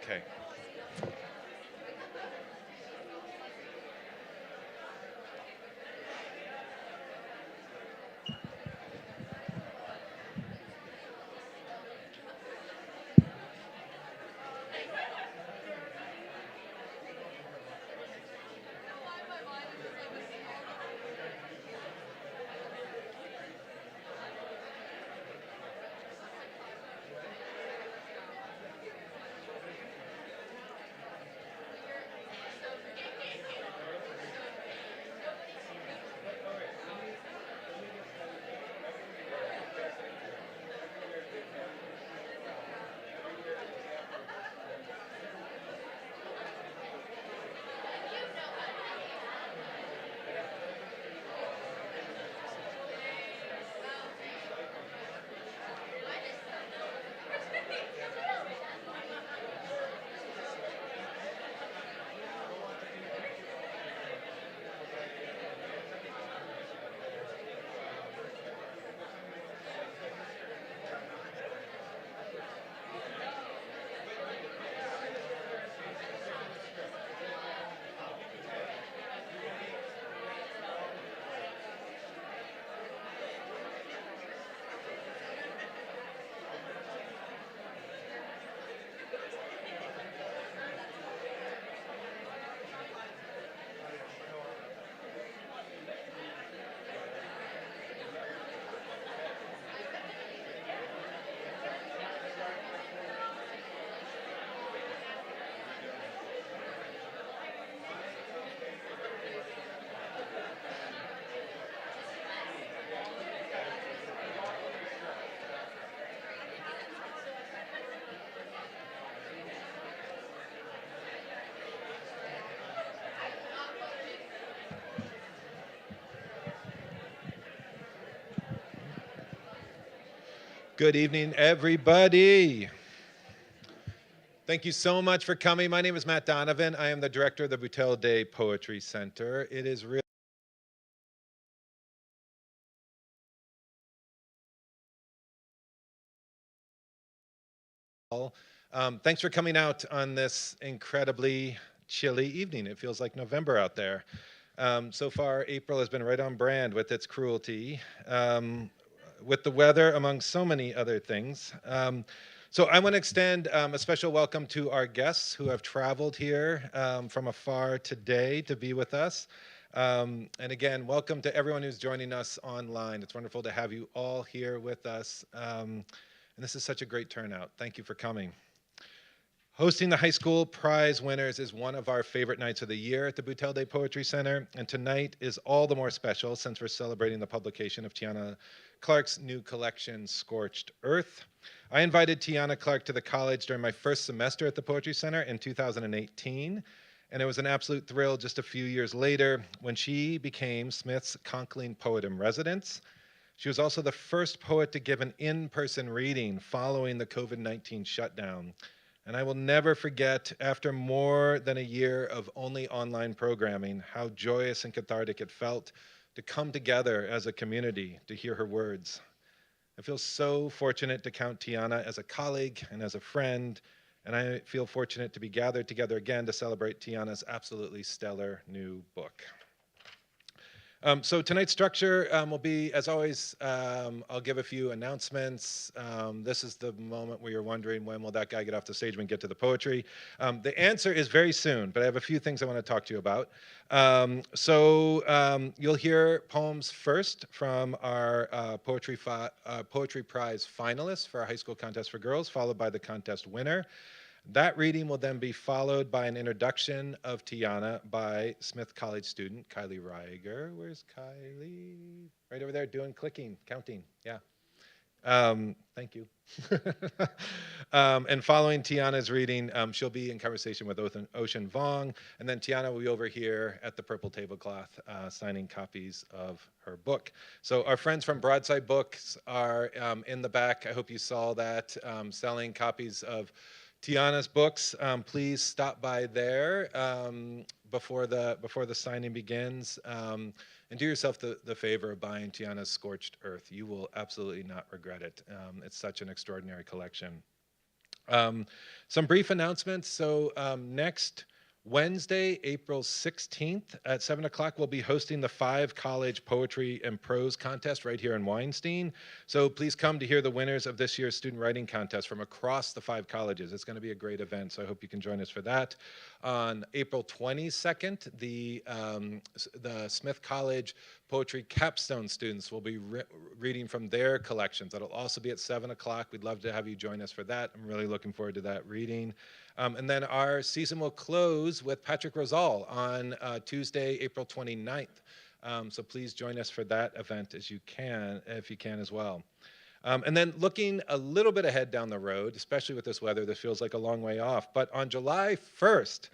Okay. Good evening, everybody. Thank you so much for coming. My name is Matt Donovan. I am the director of the Boutelle-Day Poetry Center. It is really thanks for coming out on this incredibly chilly evening. It feels like November out there. So far, April has been right on brand with its cruelty, with the weather, among so many other things. So I want to extend a special welcome to our guests who have traveled here from afar today to be with us. And again, welcome to everyone who's joining us online. It's wonderful to have you all here with us. And this is such a great turnout. Thank you for coming. Hosting the high school prize winners is one of our favorite nights of the year at the Boutelle-Day Poetry Center, and tonight is all the more special since we're celebrating the publication of Tiana Clark's new collection, Scorched Earth. I invited Tiana Clark to the college during my first semester at the Poetry Center in 2018, and it was an absolute thrill just a few years later when she became Smith's Conkling Poet in Residence. She was also the first poet to give an in-person reading following the COVID-19 shutdown. And I will never forget, after more than a year of only online programming, how joyous and cathartic it felt to come together as a community to hear her words. I feel so fortunate to count Tiana as a colleague and as a friend, and I feel fortunate to be gathered together again to celebrate Tiana's absolutely stellar new book. So tonight's structure will be, as always, I'll give a few announcements. This is the moment where you're wondering, when will that guy get off the stage when we get to the poetry? The answer is very soon, but I have a few things I want to talk to you about. You'll hear poems first from our Poetry Prize finalists for our high school contest for girls, followed by the contest winner. That reading will then be followed by an introduction of Tiana by Smith College student Kylie Reiger. Where's Kylie? Right over there doing clicking, counting, yeah. Thank you. And following Tiana's reading, she'll be in conversation with Ocean Vong, and then Tiana will be over here at the purple tablecloth signing copies of her book. So our friends from Broadside Books are in the back. I hope you saw that, selling copies of Tiana's books. Please stop by there before the signing begins, and do yourself the favor of buying Tiana's Scorched Earth. You will absolutely not regret it. It's such an extraordinary collection. Um, some brief announcements. So next Wednesday, April 16th at 7 o'clock, we'll be hosting the 5 college poetry and prose contest right here in Weinstein. So please come to hear the winners of this year's student writing contest from across the 5 colleges. It's going to be a great event, so I hope you can join us for that. On April 22nd, the Smith College poetry capstone students will be reading from their collections. That'll also be at 7 o'clock. We'd love to have you join us for that. I'm really looking forward to that reading. And then our season will close with Patrick Rosal on Tuesday, April 29th. So please join us for that event as you can, if you can as well. And then looking a little bit ahead down the road, especially with this weather, this feels like a long way off. But on July 1st,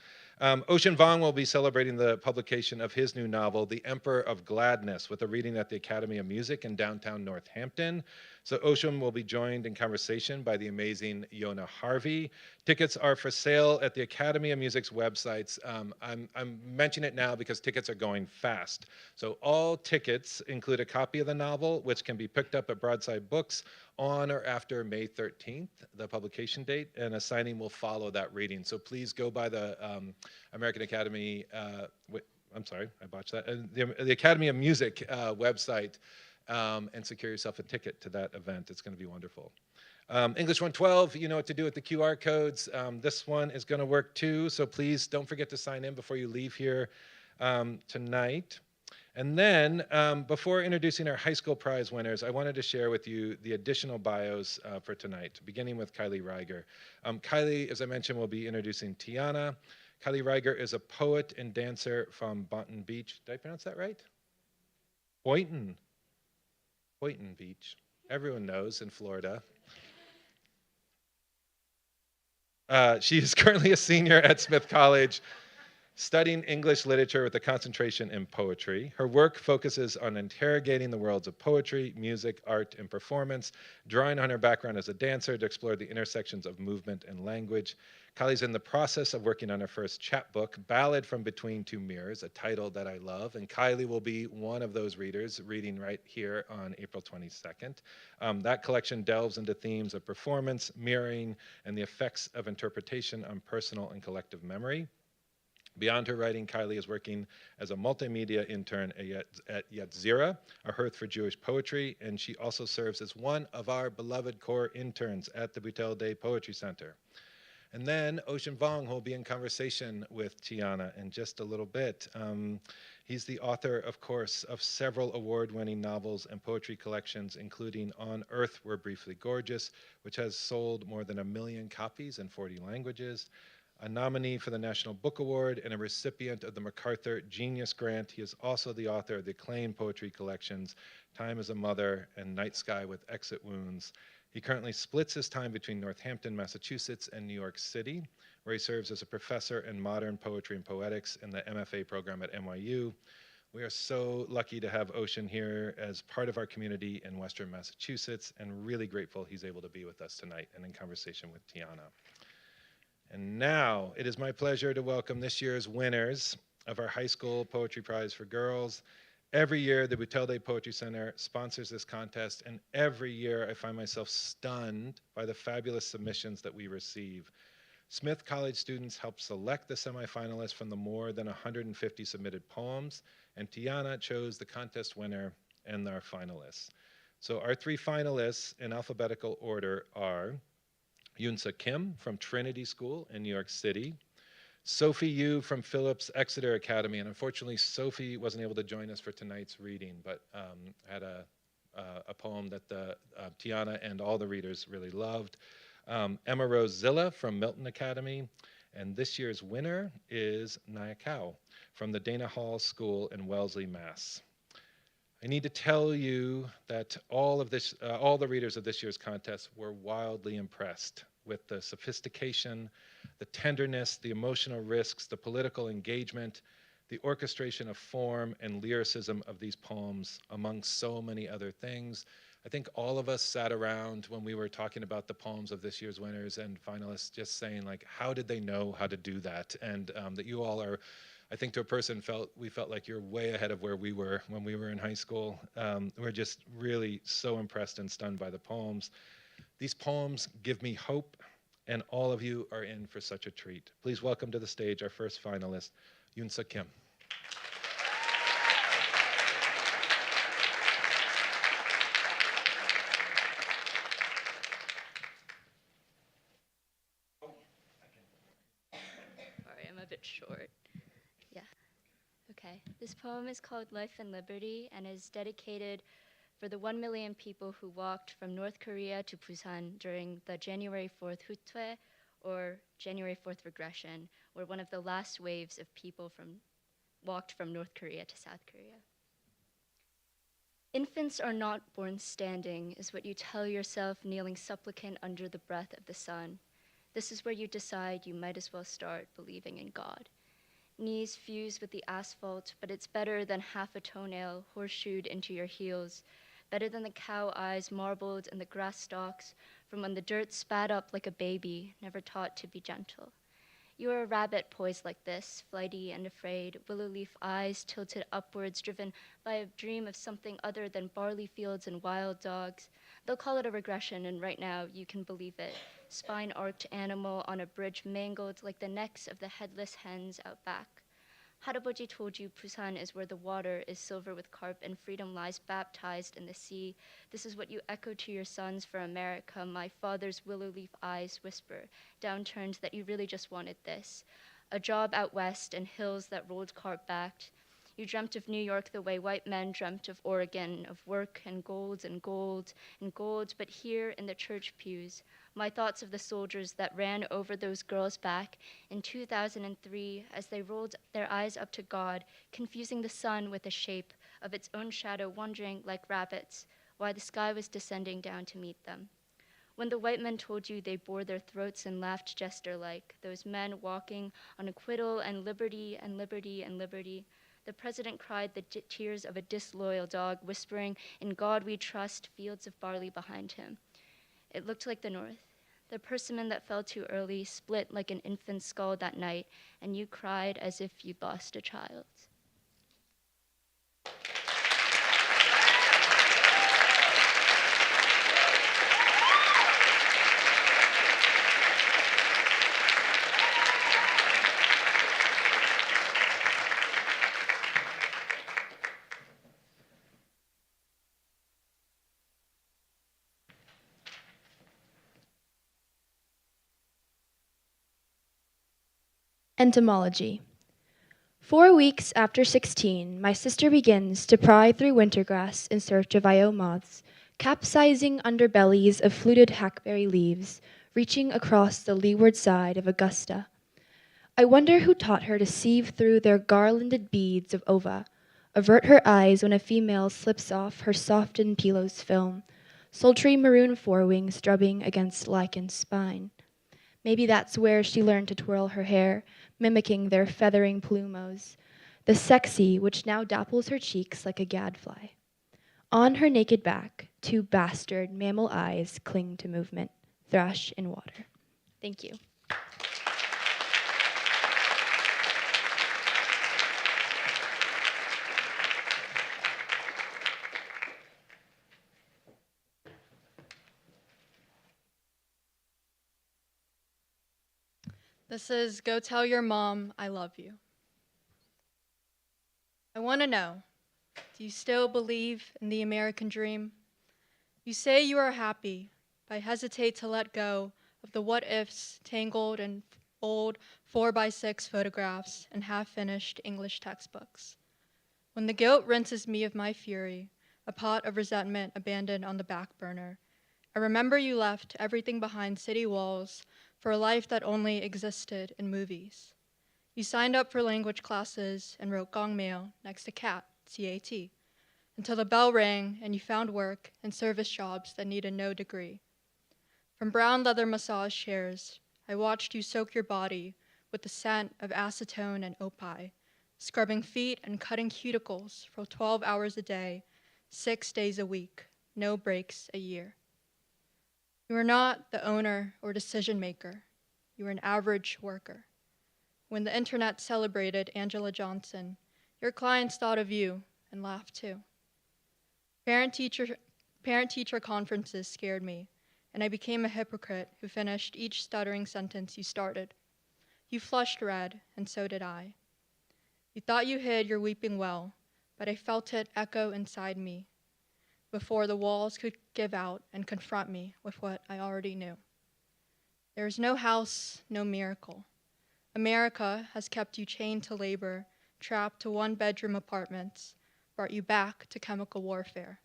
Ocean Vuong will be celebrating the publication of his new novel, The Emperor of Gladness, with a reading at the Academy of Music in downtown Northampton. So Ocean will be joined in conversation by the amazing Yona Harvey. Tickets are for sale at the Academy of Music's websites. I'm mentioning it now because tickets are going fast. So all tickets include a copy of the novel, which can be picked up at Broadside Books on or after May 13th, the publication date, and a signing will follow that reading. So please go by the American Academy, I'm sorry, I botched that, the Academy of Music website and secure yourself a ticket to that event. It's going to be wonderful. English 112, you know what to do with the QR codes. This one is going to work too, so please don't forget to sign in before you leave here tonight. And then, before introducing our high school prize winners, I wanted to share with you the additional bios for tonight, beginning with Kylie Reiger. Kylie, as I mentioned, will be introducing Tiana. Kylie Reiger is a poet and dancer from Boynton Beach. Did I pronounce that right? Boynton Beach. Everyone knows in Florida. She is currently a senior at Smith College, studying English literature with a concentration in poetry. Her work focuses on interrogating the worlds of poetry, music, art, and performance, drawing on her background as a dancer to explore the intersections of movement and language. Kylie's in the process of working on her first chapbook, Ballad from Between Two Mirrors, a title that I love, and Kylie will be one of those readers reading right here on April 22nd. That collection delves into themes of performance, mirroring, and the effects of interpretation on personal and collective memory. Beyond her writing, Kylie is working as a multimedia intern at Yetzira, a hearth for Jewish poetry, and she also serves as one of our beloved core interns at the Boutelle-Day Poetry Center. And then Ocean Vuong will be in conversation with Tiana in just a little bit. He's the author, of course, of several award-winning novels and poetry collections, including On Earth We're Briefly Gorgeous, which has sold more than 1 million copies in 40 languages. A nominee for the National Book Award and a recipient of the MacArthur Genius Grant. He is also the author of the acclaimed poetry collections, Time as a Mother and Night Sky with Exit Wounds. He currently splits his time between Northampton, Massachusetts and New York City, where he serves as a professor in modern poetry and poetics in the MFA program at NYU. We are so lucky to have Ocean here as part of our community in Western Massachusetts, and really grateful he's able to be with us tonight and in conversation with Tiana. And now it is my pleasure to welcome this year's winners of our high school poetry prize for girls. Every year, the Boutelle-Day Poetry Center sponsors this contest, and every year I find myself stunned by the fabulous submissions that we receive. Smith College students help select the semifinalists from the more than 150 submitted poems, and Tiana chose the contest winner and our finalists. So our 3 finalists in alphabetical order are Yoonsa Kim from Trinity School in New York City, Sophie Yu from Phillips Exeter Academy, and unfortunately Sophie wasn't able to join us for tonight's reading, but had a poem that Tiana and all the readers really loved. Emma Rose Zilla from Milton Academy, and this year's winner is Naya Kao from the Dana Hall School in Wellesley, Mass. I need to tell you that all the readers of this year's contest were wildly impressed with the sophistication, the tenderness, the emotional risks, the political engagement, the orchestration of form and lyricism of these poems, among so many other things. I think all of us sat around when we were talking about the poems of this year's winners and finalists, just saying, like, how did they know how to do that? And that you all are, I think to a person, we felt like you're way ahead of where we were when we were in high school. We're just really so impressed and stunned by the poems. These poems give me hope and all of you are in for such a treat. Please welcome to the stage our first finalist, Yoonsa Kim. Sorry, I'm a bit short. Yeah. Okay. This poem is called Life and Liberty and is dedicated for the 1 million people who walked from North Korea to Busan during the January 4th Hutue, or January 4th regression, where one of the last waves of people walked from North Korea to South Korea. Infants are not born standing, is what you tell yourself kneeling supplicant under the breath of the sun. This is where you decide you might as well start believing in God. Knees fuse with the asphalt, but it's better than half a toenail horseshoed into your heels, better than the cow eyes marbled in the grass stalks from when the dirt spat up like a baby, never taught to be gentle. You are a rabbit poised like this, flighty and afraid, willow leaf eyes tilted upwards, driven by a dream of something other than barley fields and wild dogs. They'll call it a regression, and right now you can believe it. Spine-arched animal on a bridge mangled like the necks of the headless hens out back. Hareboji told you Busan is where the water is silver with carp and freedom lies baptized in the sea. This is what you echo to your sons for America, my father's willow leaf eyes whisper, downturned that you really just wanted this. A job out west and hills that rolled carp-backed. You dreamt of New York the way white men dreamt of Oregon, of work and gold and gold and gold, but here in the church pews, my thoughts of the soldiers that ran over those girls' back in 2003 as they rolled their eyes up to God, confusing the sun with the shape of its own shadow, wondering like rabbits why the sky was descending down to meet them. When the white men told you they bore their throats and laughed jester-like, those men walking on acquittal and liberty and liberty and liberty, the president cried the tears of a disloyal dog, whispering, "In God we trust," fields of barley behind him. It looked like the North. The persimmon that fell too early split like an infant's skull that night, and you cried as if you'd lost a child. Entomology. 4 weeks after 16, my sister begins to pry through wintergrass in search of IO moths, capsizing underbellies of fluted hackberry leaves, reaching across the leeward side of Augusta. I wonder who taught her to sieve through their garlanded beads of ova, avert her eyes when a female slips off her softened pilow's film, sultry maroon forewings drubbing against lichen's spine. Maybe that's where she learned to twirl her hair, mimicking their feathering plumos, the sexy which now dapples her cheeks like a gadfly. On her naked back, 2 bastard mammal eyes cling to movement, thrash in water. Thank you. This is Go Tell Your Mom I Love You. I want to know, do you still believe in the American dream? You say you are happy, but I hesitate to let go of the what-ifs tangled in old 4x6 photographs and half-finished English textbooks. When the guilt rinses me of my fury, a pot of resentment abandoned on the back burner, I remember you left everything behind city walls for a life that only existed in movies. You signed up for language classes and wrote gongmail next to cat, C-A-T, until the bell rang and you found work and service jobs that needed no degree. From brown leather massage chairs, I watched you soak your body with the scent of acetone and opie, scrubbing feet and cutting cuticles for 12 hours a day, 6 days a week, no breaks a year. You are not the owner or decision maker. You are an average worker. When the internet celebrated Angela Johnson, your clients thought of you and laughed too. Parent-teacher conferences scared me. and I became a hypocrite who finished each stuttering sentence you started. You flushed red, and so did I. You thought you hid your weeping well, but I felt it echo inside me before the walls could give out and confront me with what I already knew. There is no house, no miracle. America has kept you chained to labor, trapped to one-bedroom apartments, brought you back to chemical warfare.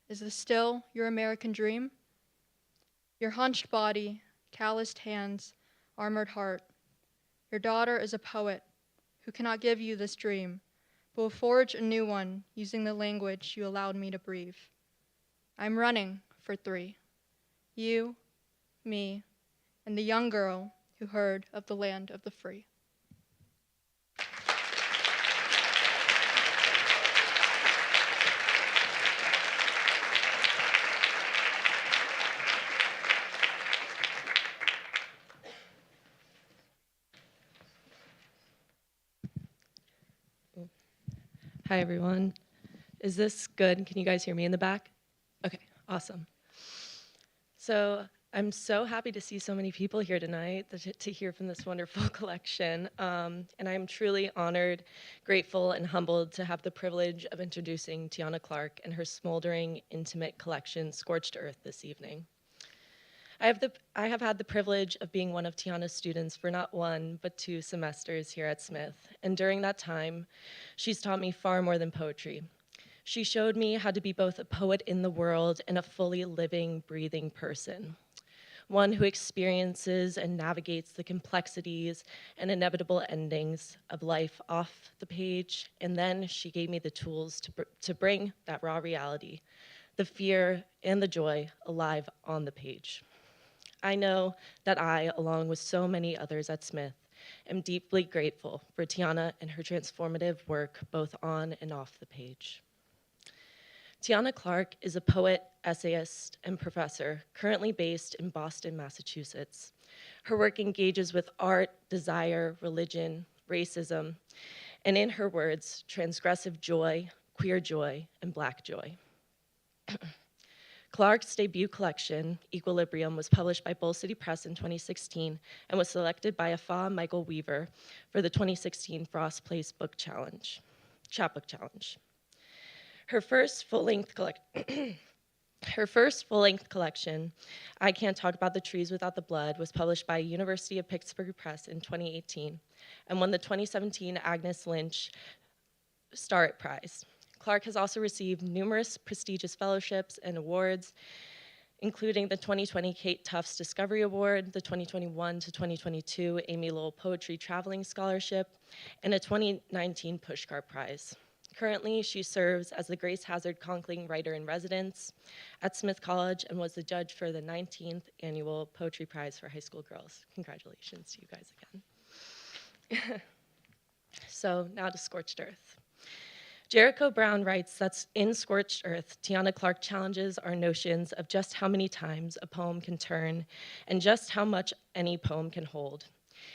Is this still your American dream? Your hunched body, calloused hands, armored heart. Your daughter is a poet who cannot give you this dream, but will forge a new one using the language you allowed me to breathe. I'm running for 3. You, me, and the young girl who heard of the land of the free. Hi, everyone. Is this good? Can you guys hear me in the back? Okay, awesome. So I'm so happy to see so many people here tonight to hear from this wonderful collection. And I'm truly honored, grateful, and humbled to have the privilege of introducing Tiana Clark and her smoldering, intimate collection, Scorched Earth, this evening. I have had the privilege of being one of Tiana's students for not 1, but 2 semesters here at Smith. And during that time, she's taught me far more than poetry. She showed me how to be both a poet in the world and a fully living, breathing person. One who experiences and navigates the complexities and inevitable endings of life off the page. And then she gave me the tools to bring that raw reality, the fear and the joy, alive on the page. I know that I, along with so many others at Smith, am deeply grateful for Tiana and her transformative work both on and off the page. Tiana Clark is a poet, essayist, and professor currently based in Boston, Massachusetts. Her work engages with art, desire, religion, racism, and in her words, transgressive joy, queer joy, and Black joy. Clark's debut collection, Equilibrium, was published by Bull City Press in 2016 and was selected by Afaa Michael Weaver for the 2016 Frost Place Chapbook Challenge. Her first full-length collection, I Can't Talk About the Trees Without the Blood, was published by University of Pittsburgh Press in 2018 and won the 2017 Agnes Lynch Starrett Prize. Clark has also received numerous prestigious fellowships and awards, including the 2020 Kate Tufts Discovery Award, the 2021 to 2022 Amy Lowell Poetry Traveling Scholarship, and a 2019 Pushcart Prize. Currently, she serves as the Grace Hazard Conkling Writer-in-Residence at Smith College and was the judge for the 19th Annual Poetry Prize for High School Girls. Congratulations to you guys again. So now to Scorched Earth. Jericho Brown writes that in Scorched Earth, Tiana Clark challenges our notions of just how many times a poem can turn and just how much any poem can hold.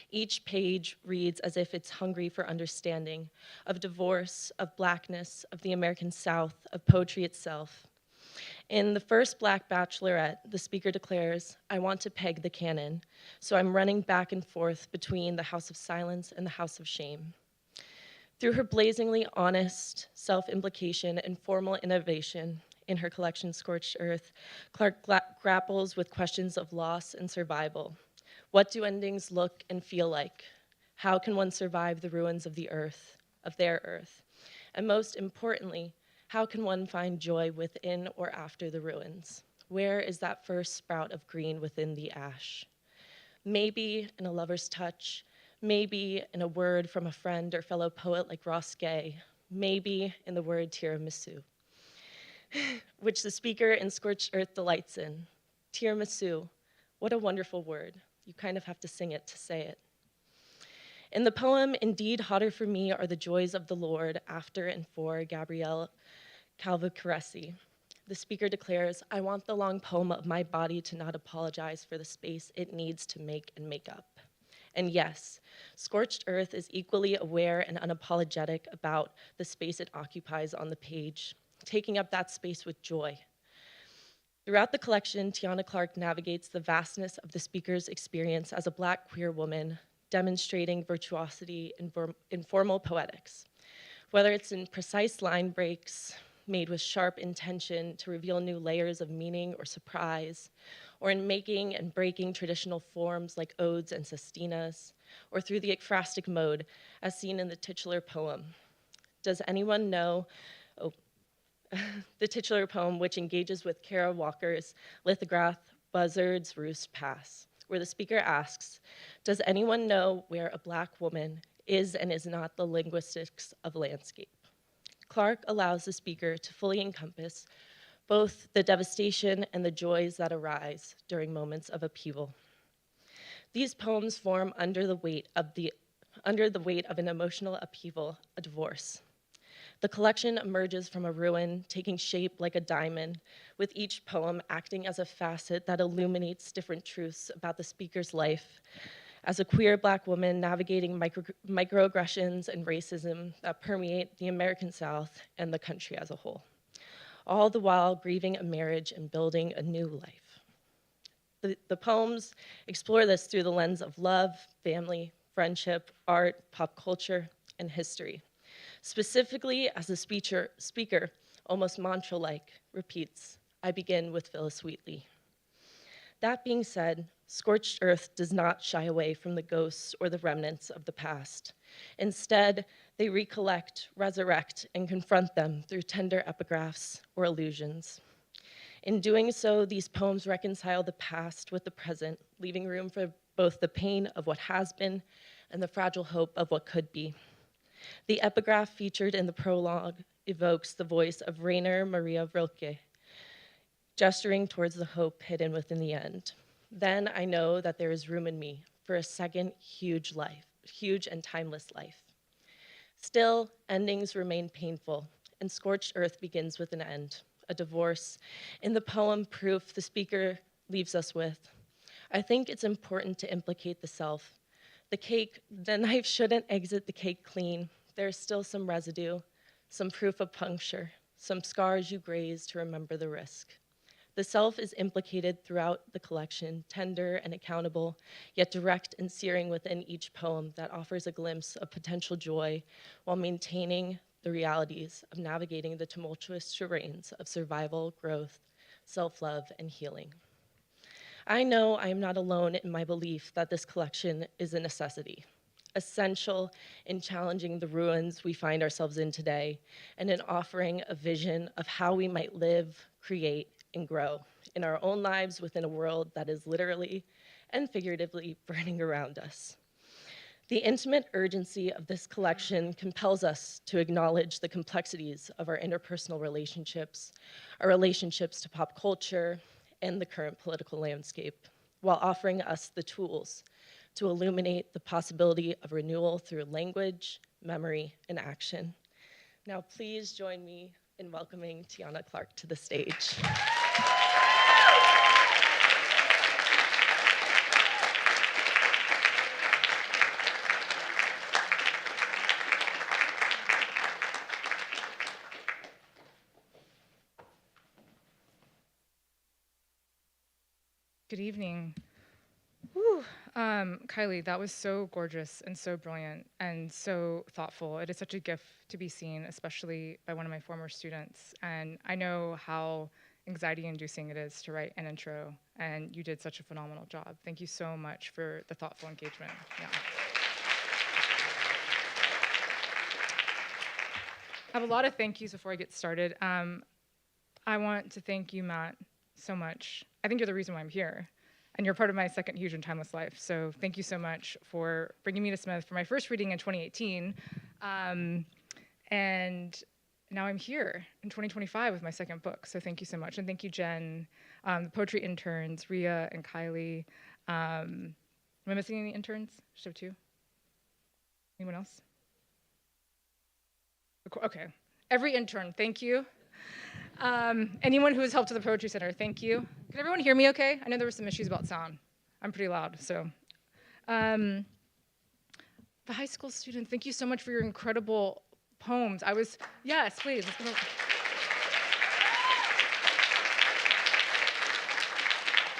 Each page reads as if it's hungry for understanding, of divorce, of Blackness, of the American South, of poetry itself. In the first Black Bachelorette, the speaker declares, "I want to peg the canon, so I'm running back and forth between the house of silence and the house of shame." Through her blazingly honest self-implication and formal innovation in her collection, Scorched Earth, Clark grapples with questions of loss and survival. What do endings look and feel like? How can one survive the ruins of the earth, of their earth? And most importantly, how can one find joy within or after the ruins? Where is that first sprout of green within the ash? Maybe in a lover's touch, maybe in a word from a friend or fellow poet like Ross Gay, maybe in the word tiramisu, which the speaker in Scorched Earth delights in. Tiramisu, what a wonderful word. You kind of have to sing it to say it. In the poem, "Indeed Hotter for Me Are the Joys of the Lord," after and for Gabrielle Calvacaresi, the speaker declares, "I want the long poem of my body to not apologize for the space it needs to make and make up." And yes, Scorched Earth is equally aware and unapologetic about the space it occupies on the page, taking up that space with joy. Throughout the collection, Tiana Clark navigates the vastness of the speaker's experience as a Black queer woman, demonstrating virtuosity in formal poetics. Whether it's in precise line breaks made with sharp intention to reveal new layers of meaning or surprise, or in making and breaking traditional forms like odes and sestinas, or through the ekphrastic mode as seen in the titular poem. Does anyone know, the titular poem, which engages with Kara Walker's lithograph, Buzzards Roost Pass, where the speaker asks, does anyone know where a Black woman is and is not the linguistics of landscape? Clark allows the speaker to fully encompass both the devastation and the joys that arise during moments of upheaval. These poems form under the weight of an emotional upheaval, a divorce. The collection emerges from a ruin, taking shape like a diamond, with each poem acting as a facet that illuminates different truths about the speaker's life as a queer Black woman navigating microaggressions and racism that permeate the American South and the country as a whole, all the while grieving a marriage and building a new life. The poems explore this through the lens of love, family, friendship, art, pop culture, and history. Specifically, as the speaker, almost mantra-like, repeats, I begin with Phyllis Wheatley. That being said, Scorched Earth does not shy away from the ghosts or the remnants of the past. Instead, they recollect, resurrect, and confront them through tender epigraphs or allusions. In doing so, these poems reconcile the past with the present, leaving room for both the pain of what has been and the fragile hope of what could be. The epigraph featured in the prologue evokes the voice of Rainer Maria Rilke, gesturing towards the hope hidden within the end. Then I know that there is room in me for a second huge and timeless life. Still, endings remain painful, and Scorched Earth begins with an end, a divorce. In the poem Proof, the speaker leaves us with, I think it's important to implicate the self. The knife shouldn't exit the cake clean. There's still some residue, some proof of puncture, some scars you graze to remember the risk. The self is implicated throughout the collection, tender and accountable, yet direct and searing within each poem that offers a glimpse of potential joy while maintaining the realities of navigating the tumultuous terrains of survival, growth, self-love, and healing. I know I am not alone in my belief that this collection is a necessity, essential in challenging the ruins we find ourselves in today, and in offering a vision of how we might live, create, and grow in our own lives within a world that is literally and figuratively burning around us. The intimate urgency of this collection compels us to acknowledge the complexities of our interpersonal relationships, our relationships to pop culture, and the current political landscape, while offering us the tools to illuminate the possibility of renewal through language, memory, and action. Now, please join me in welcoming Tiana Clark to the stage. Good evening. Whew. Kylie, that was so gorgeous and so brilliant and so thoughtful. It is such a gift to be seen, especially by one of my former students. And I know how anxiety-inducing it is to write an intro, and you did such a phenomenal job. Thank you so much for the thoughtful engagement. Yeah. I have a lot of thank yous before I get started. I want to thank you, Matt, so much. I think you're the reason why I'm here, and you're part of my second huge and timeless life. So thank you so much for bringing me to Smith for my first reading in 2018. And now I'm here in 2025 with my second book. So thank you so much. And thank you, Jen, the poetry interns, Ria and Kylie. Am I missing any interns? Just have two? Anyone else? Okay. Every intern, thank you. Anyone who has helped at the Poetry Center, thank you. Can everyone hear me okay? I know there were some issues about sound. I'm pretty loud, so. The high school students, thank you so much for your incredible poems. Yes, please.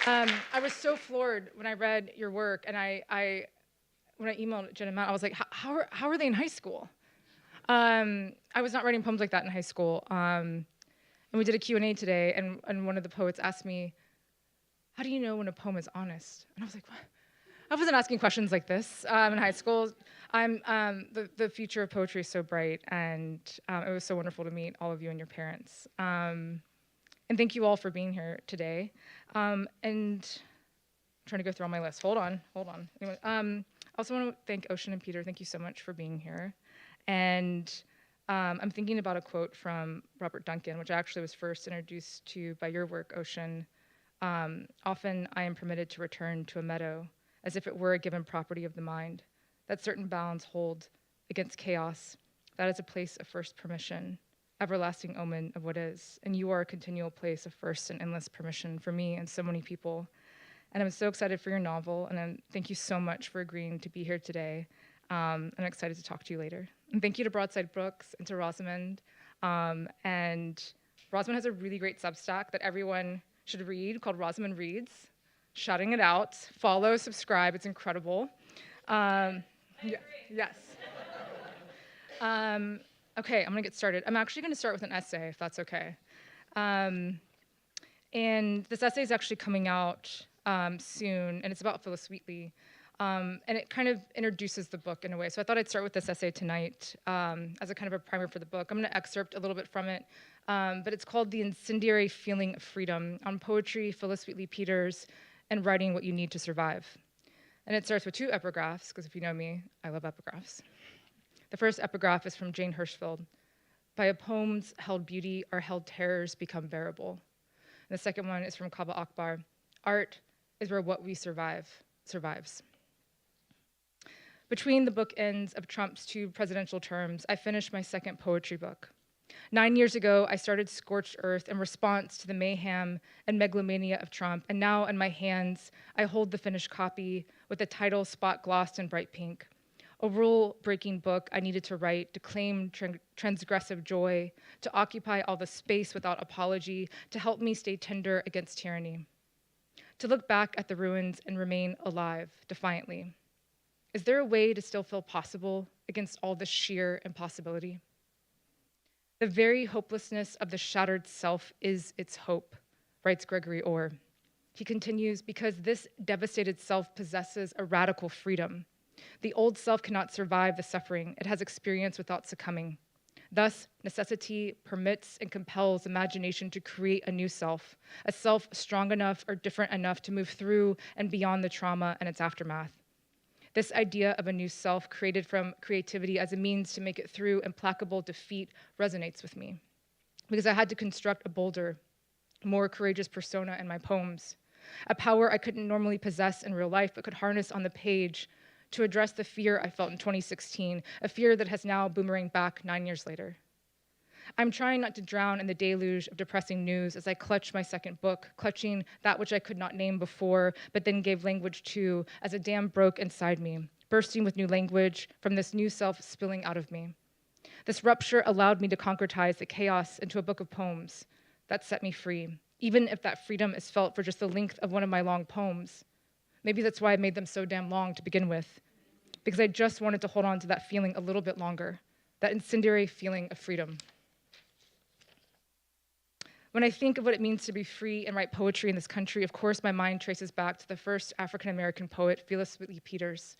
I was so floored when I read your work, and when I emailed Jen and Matt, I was like, how are they in high school? I was not writing poems like that in high school. And we did a Q&A today, and one of the poets asked me, how do you know when a poem is honest? And I was like, what? I wasn't asking questions like this in high school. The future of poetry is so bright, and it was so wonderful to meet all of you and your parents. And thank you all for being here today. And I'm trying to go through all my list. Hold on. Anyway, I also want to thank Ocean and Peter. Thank you so much for being here. And I'm thinking about a quote from Robert Duncan, which I actually was first introduced to by your work, Ocean. Often I am permitted to return to a meadow, as if it were a given property of the mind, that certain bounds hold against chaos. That is a place of first permission, everlasting omen of what is. And you are a continual place of first and endless permission for me and so many people. And I'm so excited for your novel, and thank you so much for agreeing to be here today. I'm excited to talk to you later. And thank you to Broadside Books and to Rosamond. And Rosamond has a really great Substack that everyone should read called Rosamond Reads. Shouting it out. Follow, subscribe. It's incredible. Yes. Okay, I'm going to get started. I'm actually going to start with an essay, if that's okay. And this essay is actually coming out soon, and it's about Phyllis Wheatley. And it kind of introduces the book in a way. So I thought I'd start with this essay tonight as a kind of a primer for the book. I'm going to excerpt a little bit from it, but it's called The Incendiary Feeling of Freedom on Poetry, Phyllis Wheatley Peters, and Writing What You Need to Survive. And it starts with 2 epigraphs, because if you know me, I love epigraphs. The first epigraph is from Jane Hirschfeld. By a poem's held beauty, our held terrors become bearable. And the second one is from Kaba Akbar. Art is where what we survive survives. Between the bookends of Trump's 2 presidential terms, I finished my second poetry book. 9 years ago, I started Scorched Earth in response to the mayhem and megalomania of Trump, and now in my hands, I hold the finished copy with the title spot glossed in bright pink. A rule-breaking book I needed to write to claim transgressive joy, to occupy all the space without apology, to help me stay tender against tyranny. To look back at the ruins and remain alive, defiantly. Is there a way to still feel possible against all the sheer impossibility? The very hopelessness of the shattered self is its hope, writes Gregory Orr. He continues, because this devastated self possesses a radical freedom. The old self cannot survive the suffering it has experienced without succumbing. Thus, necessity permits and compels imagination to create a new self, a self strong enough or different enough to move through and beyond the trauma and its aftermath. This idea of a new self created from creativity as a means to make it through implacable defeat resonates with me, because I had to construct a bolder, more courageous persona in my poems, a power I couldn't normally possess in real life but could harness on the page to address the fear I felt in 2016, a fear that has now boomeranged back 9 years later. I'm trying not to drown in the deluge of depressing news as I clutch my second book, clutching that which I could not name before, but then gave language to, as a dam broke inside me, bursting with new language from this new self spilling out of me. This rupture allowed me to concretize the chaos into a book of poems that set me free, even if that freedom is felt for just the length of one of my long poems. Maybe that's why I made them so damn long to begin with, because I just wanted to hold on to that feeling a little bit longer, that incendiary feeling of freedom. When I think of what it means to be free and write poetry in this country, of course my mind traces back to the first African-American poet, Phyllis Wheatley Peters.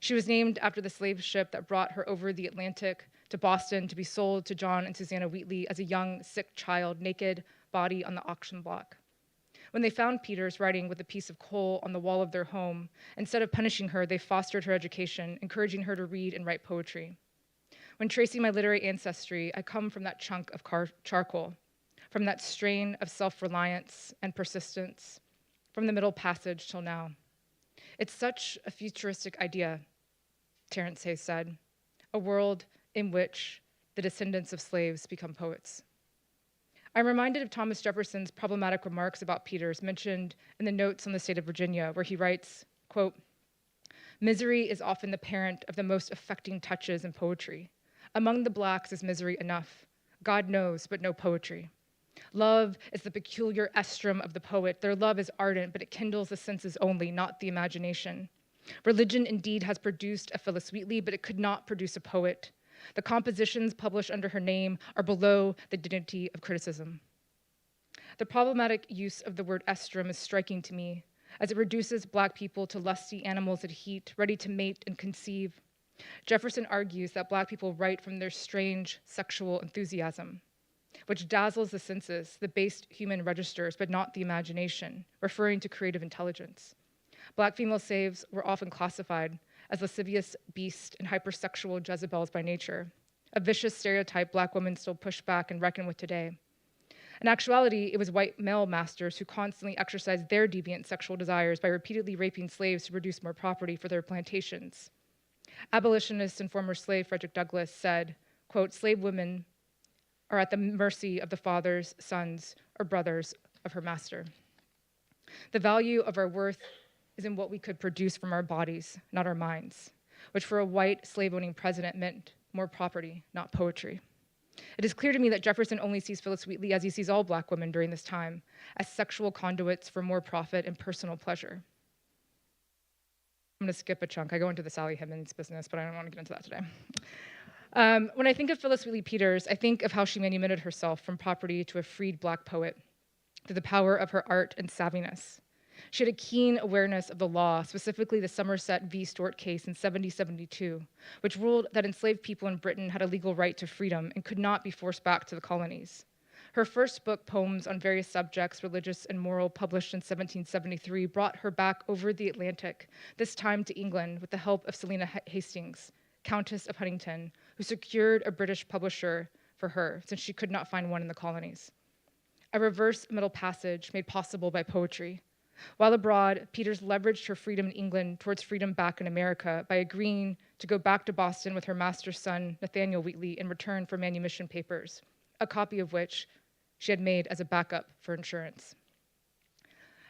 She was named after the slave ship that brought her over the Atlantic to Boston to be sold to John and Susanna Wheatley as a young, sick child, naked body on the auction block. When they found Peters writing with a piece of coal on the wall of their home, instead of punishing her, they fostered her education, encouraging her to read and write poetry. When tracing my literary ancestry, I come from that chunk of charcoal, from that strain of self-reliance and persistence, from the Middle Passage till now. It's such a futuristic idea, Terence Hayes said, a world in which the descendants of slaves become poets. I'm reminded of Thomas Jefferson's problematic remarks about Peters mentioned in the Notes on the State of Virginia, where he writes, quote, "Misery is often the parent of the most affecting touches in poetry. Among the blacks is misery enough. God knows, but no poetry. Love is the peculiar estrum of the poet. Their love is ardent, but it kindles the senses only, not the imagination. Religion indeed has produced a Phillis Wheatley, but it could not produce a poet. The compositions published under her name are below the dignity of criticism. The problematic use of the word estrum is striking to me, as it reduces Black people to lusty animals at heat, ready to mate and conceive. Jefferson argues that Black people write from their strange sexual enthusiasm, which dazzles the senses, the base human registers, but not the imagination, referring to creative intelligence. Black female slaves were often classified as lascivious beasts and hypersexual Jezebels by nature, a vicious stereotype Black women still push back and reckon with today. In actuality, it was white male masters who constantly exercised their deviant sexual desires by repeatedly raping slaves to produce more property for their plantations. Abolitionist and former slave Frederick Douglass said, quote, "Slave women are at the mercy of the fathers, sons, or brothers of her master." The value of our worth is in what we could produce from our bodies, not our minds, which for a white slave-owning president meant more property, not poetry. It is clear to me that Jefferson only sees Phillis Wheatley as he sees all Black women during this time, as sexual conduits for more profit and personal pleasure. I'm gonna skip a chunk. I go into the Sally Hemings business, but I don't want to get into that today. When I think of Phillis Wheatley Peters, I think of how she manumitted herself from property to a freed Black poet through the power of her art and savviness. She had a keen awareness of the law, specifically the Somerset v. Stewart case in 1772, which ruled that enslaved people in Britain had a legal right to freedom and could not be forced back to the colonies. Her first book, Poems on Various Subjects, Religious and Moral, published in 1773, brought her back over the Atlantic, this time to England with the help of Selina Hastings, Countess of Huntingdon, who secured a British publisher for her since she could not find one in the colonies. A reverse middle passage made possible by poetry. While abroad, Peters leveraged her freedom in England towards freedom back in America by agreeing to go back to Boston with her master's son, Nathaniel Wheatley, in return for manumission papers, a copy of which she had made as a backup for insurance.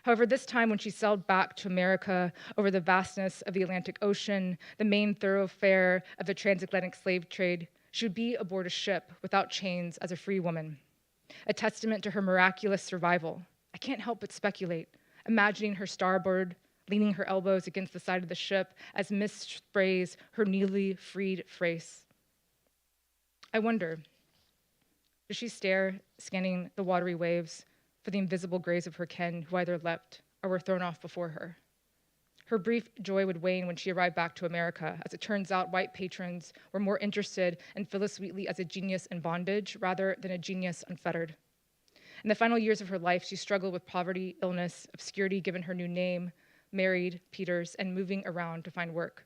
However, this time when she sailed back to America over the vastness of the Atlantic Ocean, the main thoroughfare of the transatlantic slave trade, she would be aboard a ship without chains as a free woman, a testament to her miraculous survival. I can't help but speculate, imagining her starboard, leaning her elbows against the side of the ship as mist sprays her newly freed face. I wonder, does she stare, scanning the watery waves, for the invisible graves of her kin who either leapt or were thrown off before her? Her brief joy would wane when she arrived back to America. As it turns out, white patrons were more interested in Phillis Wheatley as a genius in bondage rather than a genius unfettered. In the final years of her life, she struggled with poverty, illness, obscurity given her new name, married Peters, and moving around to find work.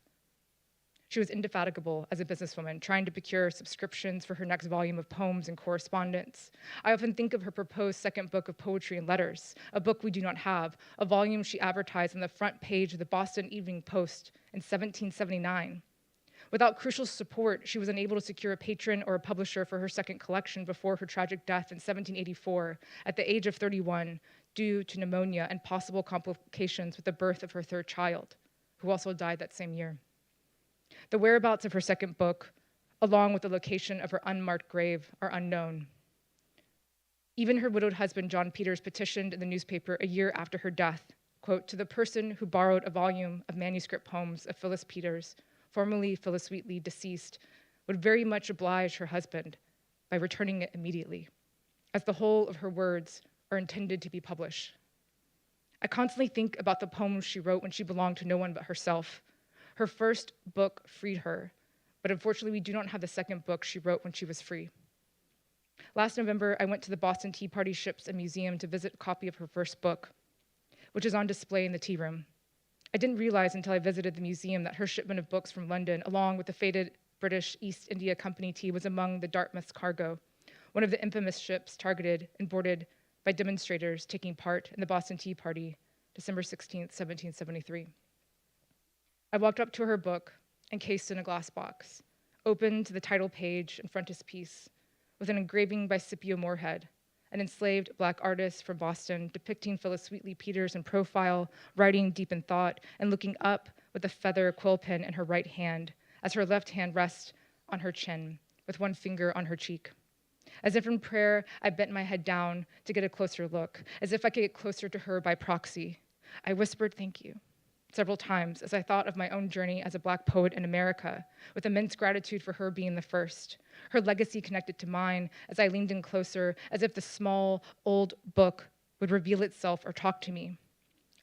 She was indefatigable as a businesswoman, trying to procure subscriptions for her next volume of poems and correspondence. I often think of her proposed second book of poetry and letters, a book we do not have, a volume she advertised on the front page of the Boston Evening Post in 1779. Without crucial support, she was unable to secure a patron or a publisher for her second collection before her tragic death in 1784 at the age of 31 due to pneumonia and possible complications with the birth of her third child, who also died that same year. The whereabouts of her second book, along with the location of her unmarked grave, are unknown. Even her widowed husband, John Peters, petitioned in the newspaper a year after her death, quote, "To the person who borrowed a volume of manuscript poems of Phillis Peters, formerly Phillis Wheatley, deceased, would very much oblige her husband by returning it immediately, as the whole of her words are intended to be published." I constantly think about the poems she wrote when she belonged to no one but herself. Her first book freed her, but unfortunately we do not have the second book she wrote when she was free. Last November, I went to the Boston Tea Party Ships and Museum to visit a copy of her first book, which is on display in the tea room. I didn't realize until I visited the museum that her shipment of books from London, along with the fated British East India Company tea, was among the Dartmouth's cargo, one of the infamous ships targeted and boarded by demonstrators taking part in the Boston Tea Party, December 16, 1773. I walked up to her book, encased in a glass box, opened to the title page and frontispiece, with an engraving by Scipio Moorhead, an enslaved Black artist from Boston, depicting Phillis Wheatley Peters in profile, writing deep in thought, and looking up with a feather quill pen in her right hand, as her left hand rests on her chin, with one finger on her cheek. As if in prayer, I bent my head down to get a closer look, as if I could get closer to her by proxy. I whispered, "Thank you," several times as I thought of my own journey as a Black poet in America, with immense gratitude for her being the first, her legacy connected to mine as I leaned in closer, as if the small, old book would reveal itself or talk to me.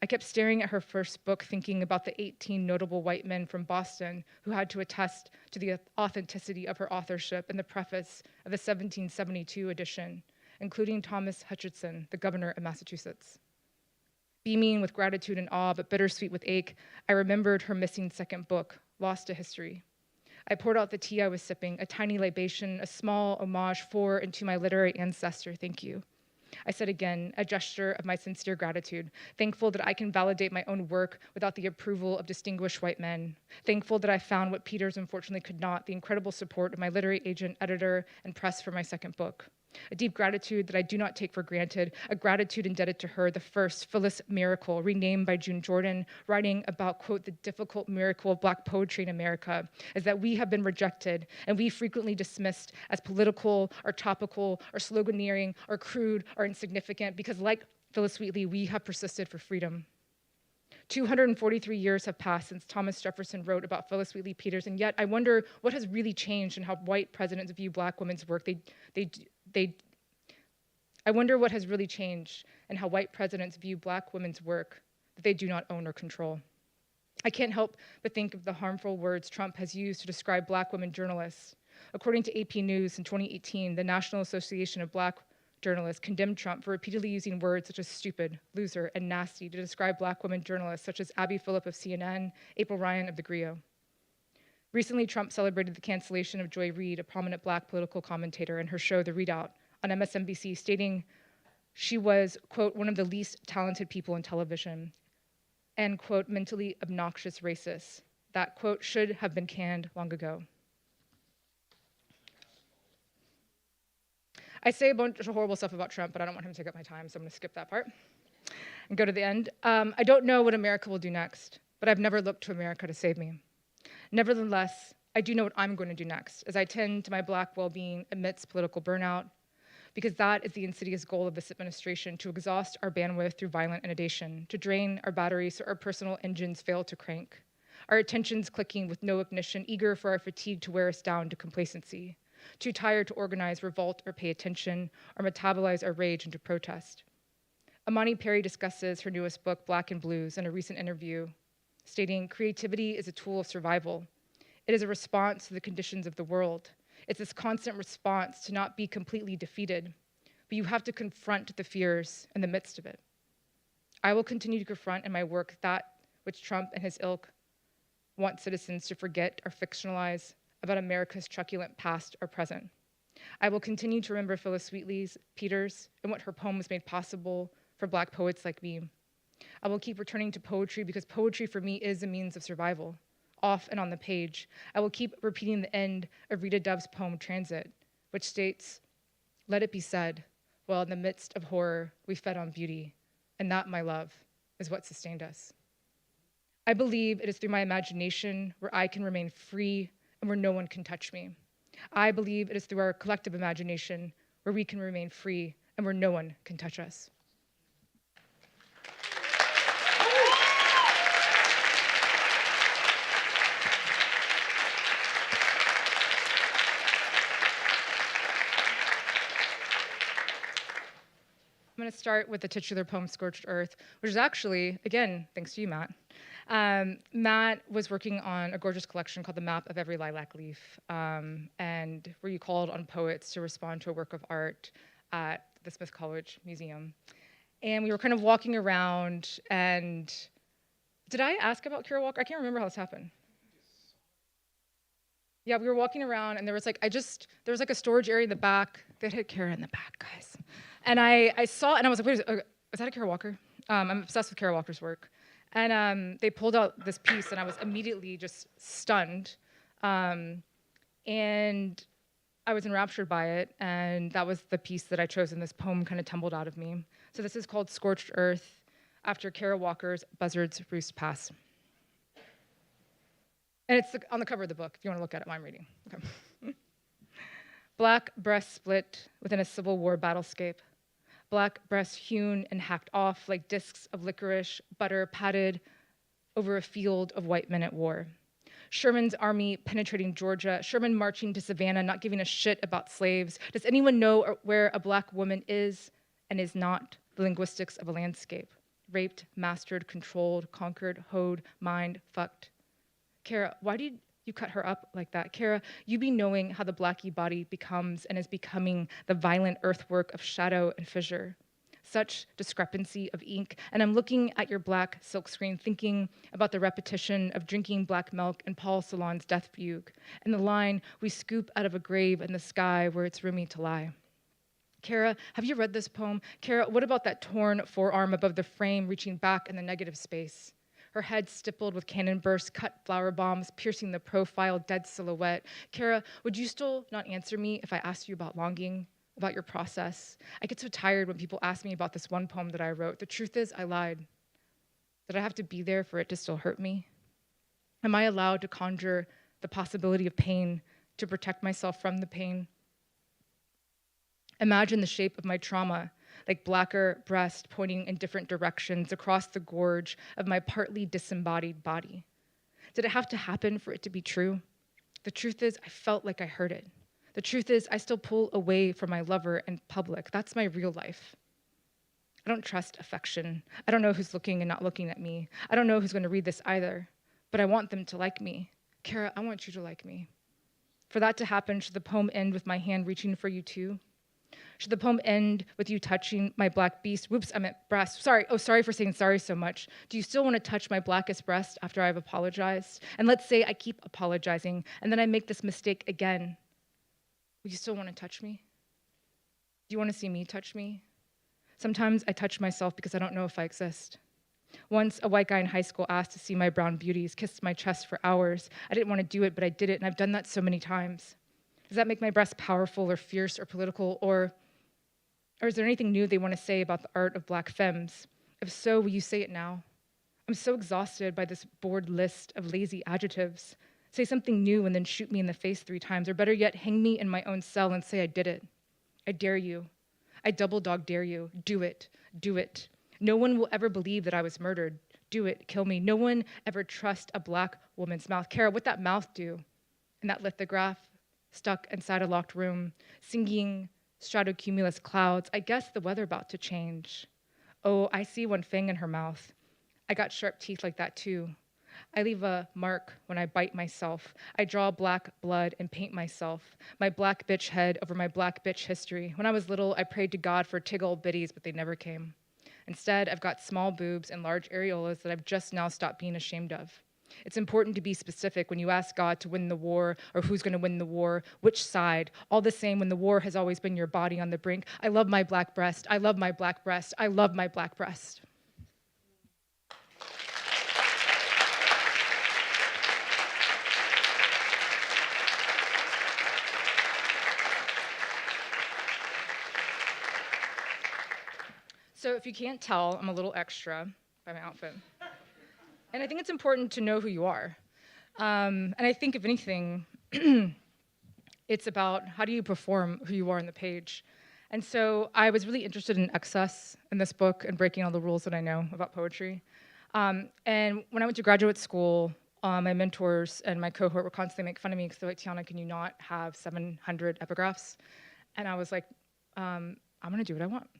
I kept staring at her first book, thinking about the 18 notable white men from Boston who had to attest to the authenticity of her authorship in the preface of the 1772 edition, including Thomas Hutchinson, the governor of Massachusetts. Beaming with gratitude and awe, but bittersweet with ache, I remembered her missing second book, lost to history. I poured out the tea I was sipping, a tiny libation, a small homage for and to my literary ancestor, thank you. I said again, a gesture of my sincere gratitude, thankful that I can validate my own work without the approval of distinguished white men, thankful that I found what Peters unfortunately could not, the incredible support of my literary agent, editor, and press for my second book. A deep gratitude that I do not take for granted, a gratitude indebted to her, the first, Phyllis Miracle, renamed by June Jordan, writing about, quote, the difficult miracle of Black poetry in America, is that we have been rejected and we frequently dismissed as political or topical or sloganeering or crude or insignificant because like Phyllis Wheatley, we have persisted for freedom. 243 years have passed since Thomas Jefferson wrote about Phyllis Wheatley Peters, and yet I wonder what has really changed in how white presidents view Black women's work. I wonder what has really changed in how white presidents view Black women's work that they do not own or control. I can't help but think of the harmful words Trump has used to describe Black women journalists. According to AP News in 2018, the National Association of Black Journalists condemned Trump for repeatedly using words such as stupid, loser, and nasty to describe Black women journalists such as Abby Phillip of CNN, April Ryan of The Grio. Recently, Trump celebrated the cancellation of Joy Reid, a prominent Black political commentator, in her show The Readout on MSNBC, stating she was, quote, one of the least talented people in television, and, quote, mentally obnoxious racist. That, quote, should have been canned long ago. I say a bunch of horrible stuff about Trump, but I don't want him to take up my time, so I'm gonna skip that part and go to the end. I don't know what America will do next, but I've never looked to America to save me. Nevertheless, I do know what I'm going to do next as I tend to my Black well-being amidst political burnout, because that is the insidious goal of this administration, to exhaust our bandwidth through violent inundation, to drain our batteries so our personal engines fail to crank, our attentions clicking with no ignition, eager for our fatigue to wear us down to complacency, too tired to organize, revolt, or pay attention, or metabolize our rage into protest. Amani Perry discusses her newest book, Black and Blues, in a recent interview, stating, creativity is a tool of survival. It is a response to the conditions of the world. It's this constant response to not be completely defeated, but you have to confront the fears in the midst of it. I will continue to confront in my work that which Trump and his ilk want citizens to forget or fictionalize about America's truculent past or present. I will continue to remember Phyllis Wheatley Peters and what her poems made possible for Black poets like me. I will keep returning to poetry because poetry for me is a means of survival, off and on the page. I will keep repeating the end of Rita Dove's poem, Transit, which states, let it be said, while in the midst of horror, we fed on beauty, and that, my love, is what sustained us. I believe it is through my imagination where I can remain free and where no one can touch me. I believe it is through our collective imagination where we can remain free and where no one can touch us. I'm going to start with the titular poem, Scorched Earth, which is actually, again, thanks to you, Matt. Matt was working on a gorgeous collection called The Map of Every Lilac Leaf, and where you called on poets to respond to a work of art at the Smith College Museum. And we were kind of walking around, and did I ask about Kara Walker? I can't remember how this happened. Yeah, we were walking around, and there was like a storage area in the back. They had Kara in the back, guys. And I saw it, and I was like, wait, is that a Kara Walker? I'm obsessed with Kara Walker's work. And they pulled out this piece, and I was immediately just stunned. And I was enraptured by it, and that was the piece that I chose, and this poem kind of tumbled out of me. So this is called Scorched Earth, after Kara Walker's Buzzards Roost Pass. And it's on the cover of the book, if you want to look at it while I'm reading. Okay. Black breasts split within a Civil War battlescape. Black breasts hewn and hacked off like discs of licorice butter patted over a field of white men at war. Sherman's army penetrating Georgia, Sherman marching to Savannah, not giving a shit about slaves. Does anyone know where a Black woman is and is not? The linguistics of a landscape. Raped, mastered, controlled, conquered, hoed, mined, fucked. Kara, why did you cut her up like that? Kara, you be knowing how the Blackie body becomes and is becoming the violent earthwork of shadow and fissure. Such discrepancy of ink, and I'm looking at your black silkscreen, thinking about the repetition of drinking black milk and Paul Celan's death fugue, and the line, we scoop out of a grave in the sky where it's roomy to lie. Kara, have you read this poem? Kara, what about that torn forearm above the frame reaching back in the negative space? Her head stippled with cannon bursts, cut flower bombs, piercing the profile, dead silhouette. Kara, would you still not answer me if I asked you about longing, about your process? I get so tired when people ask me about this one poem that I wrote. The truth is, I lied. Did I have to be there for it to still hurt me? Am I allowed to conjure the possibility of pain to protect myself from the pain? Imagine the shape of my trauma, like blacker breast pointing in different directions across the gorge of my partly disembodied body. Did it have to happen for it to be true? The truth is, I felt like I heard it. The truth is, I still pull away from my lover in public. That's my real life. I don't trust affection. I don't know who's looking and not looking at me. I don't know who's going to read this either, but I want them to like me. Kara, I want you to like me. For that to happen, should the poem end with my hand reaching for you too? Should the poem end with you touching my black beast? Whoops, I meant breast. Sorry, oh, sorry for saying sorry so much. Do you still want to touch my blackest breast after I've apologized? And let's say I keep apologizing, and then I make this mistake again. Will you still want to touch me? Do you want to see me touch me? Sometimes I touch myself because I don't know if I exist. Once, a white guy in high school asked to see my brown beauties, kissed my chest for hours. I didn't want to do it, but I did it, and I've done that so many times. Does that make my breast powerful or fierce or political, or is there anything new they want to say about the art of black femmes? If so, will you say it now? I'm so exhausted by this bored list of lazy adjectives. Say something new and then shoot me in the face 3 times, or better yet, hang me in my own cell and say I did it. I dare you. I double dog dare you. Do it. Do it. No one will ever believe that I was murdered. Do it. Kill me. No one ever trust a black woman's mouth. Kara, what that mouth do? And that lithograph, stuck inside a locked room, singing stratocumulus clouds. I guess the weather about to change. Oh, I see one fang in her mouth. I got sharp teeth like that too. I leave a mark when I bite myself. I draw black blood and paint myself, my black bitch head over my black bitch history. When I was little, I prayed to God for tig old biddies, but they never came. Instead, I've got small boobs and large areolas that I've just now stopped being ashamed of. It's important to be specific when you ask God to win the war or who's going to win the war, which side. All the same when the war has always been your body on the brink. I love my black breast. I love my black breast. I love my black breast. So if you can't tell, I'm a little extra by my outfit. And I think it's important to know who you are. And I think, if anything, it's about how do you perform who you are on the page. And so I was really interested in excess in this book and breaking all the rules that I know about poetry. And when I went to graduate school, my mentors and my cohort were constantly making fun of me because they're like, Tiana, can you not have 700 epigraphs? And I was like, I'm gonna do what I want.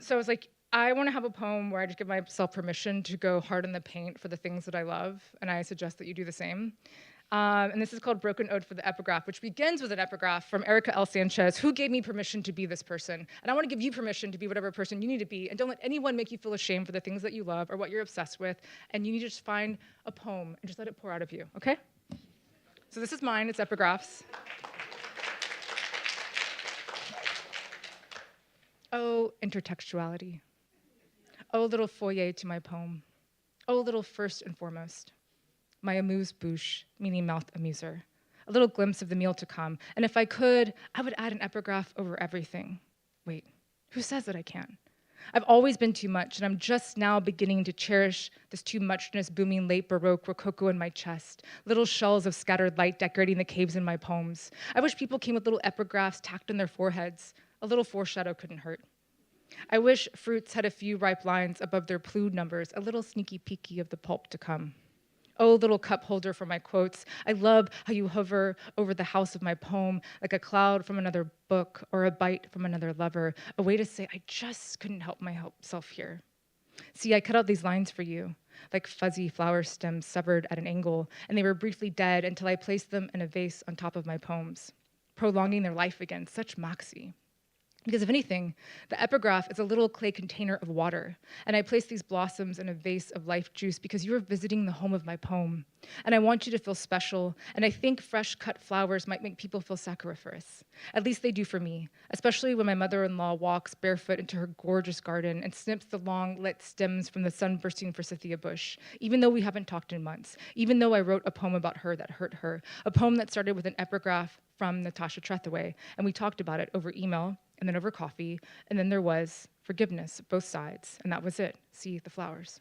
So I was like, I want to have a poem where I just give myself permission to go hard in the paint for the things that I love, and I suggest that you do the same. And this is called Broken Ode for the Epigraph, which begins with an epigraph from Erica L. Sanchez, who gave me permission to be this person. And I want to give you permission to be whatever person you need to be, and don't let anyone make you feel ashamed for the things that you love or what you're obsessed with, and you need to just find a poem and just let it pour out of you, okay? So this is mine, it's epigraphs. Oh, intertextuality. Oh, little foyer to my poem. Oh, little first and foremost. My amuse-bouche, meaning mouth amuser. A little glimpse of the meal to come. And if I could, I would add an epigraph over everything. Wait, who says that I can't? I've always been too much, and I'm just now beginning to cherish this too muchness booming late Baroque rococo in my chest, little shells of scattered light decorating the caves in my poems. I wish people came with little epigraphs tacked on their foreheads. A little foreshadow couldn't hurt. I wish fruits had a few ripe lines above their plued numbers, a little sneaky peeky of the pulp to come. Oh, little cup holder for my quotes, I love how you hover over the house of my poem like a cloud from another book or a bite from another lover, a way to say I just couldn't help myself here. See, I cut out these lines for you, like fuzzy flower stems severed at an angle, and they were briefly dead until I placed them in a vase on top of my poems, prolonging their life again, such moxie. Because if anything, the epigraph is a little clay container of water, and I place these blossoms in a vase of life juice because you are visiting the home of my poem, and I want you to feel special, and I think fresh cut flowers might make people feel sacchariferous. At least they do for me, especially when my mother-in-law walks barefoot into her gorgeous garden and snips the long lit stems from the sun-bursting forsythia bush, even though we haven't talked in months, even though I wrote a poem about her that hurt her, a poem that started with an epigraph from Natasha Trethewey, and we talked about it over email, and then over coffee, and then there was forgiveness, both sides, and that was it. See the flowers.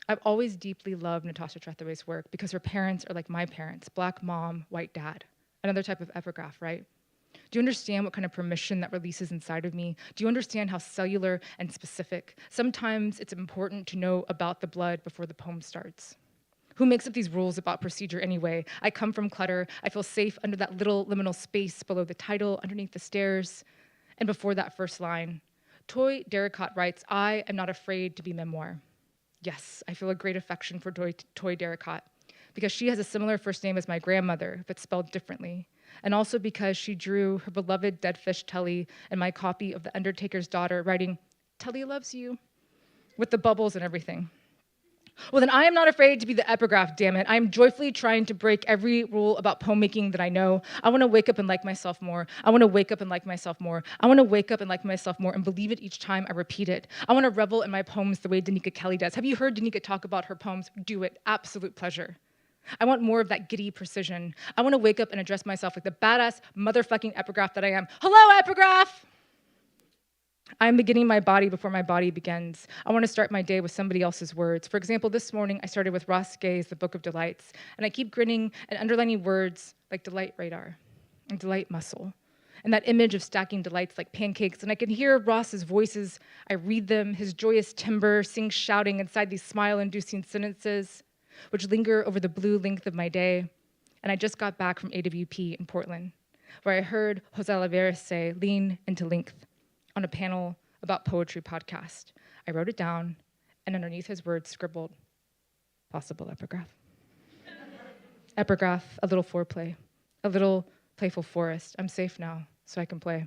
I've always deeply loved Natasha Trethewey's work because her parents are like my parents, Black mom, white dad. Another type of epigraph, right? Do you understand what kind of permission that releases inside of me? Do you understand how cellular and specific? Sometimes it's important to know about the blood before the poem starts. Who makes up these rules about procedure anyway? I come from clutter. I feel safe under that little liminal space below the title, underneath the stairs, and before that first line. Toy Derricott writes, I am not afraid to be memoir. Yes, I feel a great affection for Toy Derricott because she has a similar first name as my grandmother, but spelled differently. And also because she drew her beloved dead fish Tully in my copy of The Undertaker's Daughter, writing, Tully loves you, with the bubbles and everything. Well, then I am not afraid to be the epigraph, damn it. I am joyfully trying to break every rule about poem making that I know. I want to wake up and like myself more. I want to wake up and like myself more. I want to wake up and like myself more and believe it each time I repeat it. I want to revel in my poems the way Danica Kelly does. Have you heard Danica talk about her poems? Do it. Absolute pleasure. I want more of that giddy precision. I want to wake up and address myself like the badass motherfucking epigraph that I am. Hello, epigraph! I'm beginning my body before my body begins. I want to start my day with somebody else's words. For example, this morning I started with Ross Gay's The Book of Delights, and I keep grinning and underlining words like delight radar and delight muscle, and that image of stacking delights like pancakes, and I can hear Ross's voices. I read them, his joyous timbre sings shouting inside these smile-inducing sentences, which linger over the blue length of my day. And I just got back from AWP in Portland, where I heard Jose Oliveras say, lean into length, on a panel about poetry podcast. I wrote it down, and underneath his words scribbled, possible epigraph. Epigraph, a little foreplay, a little playful forest. I'm safe now, so I can play.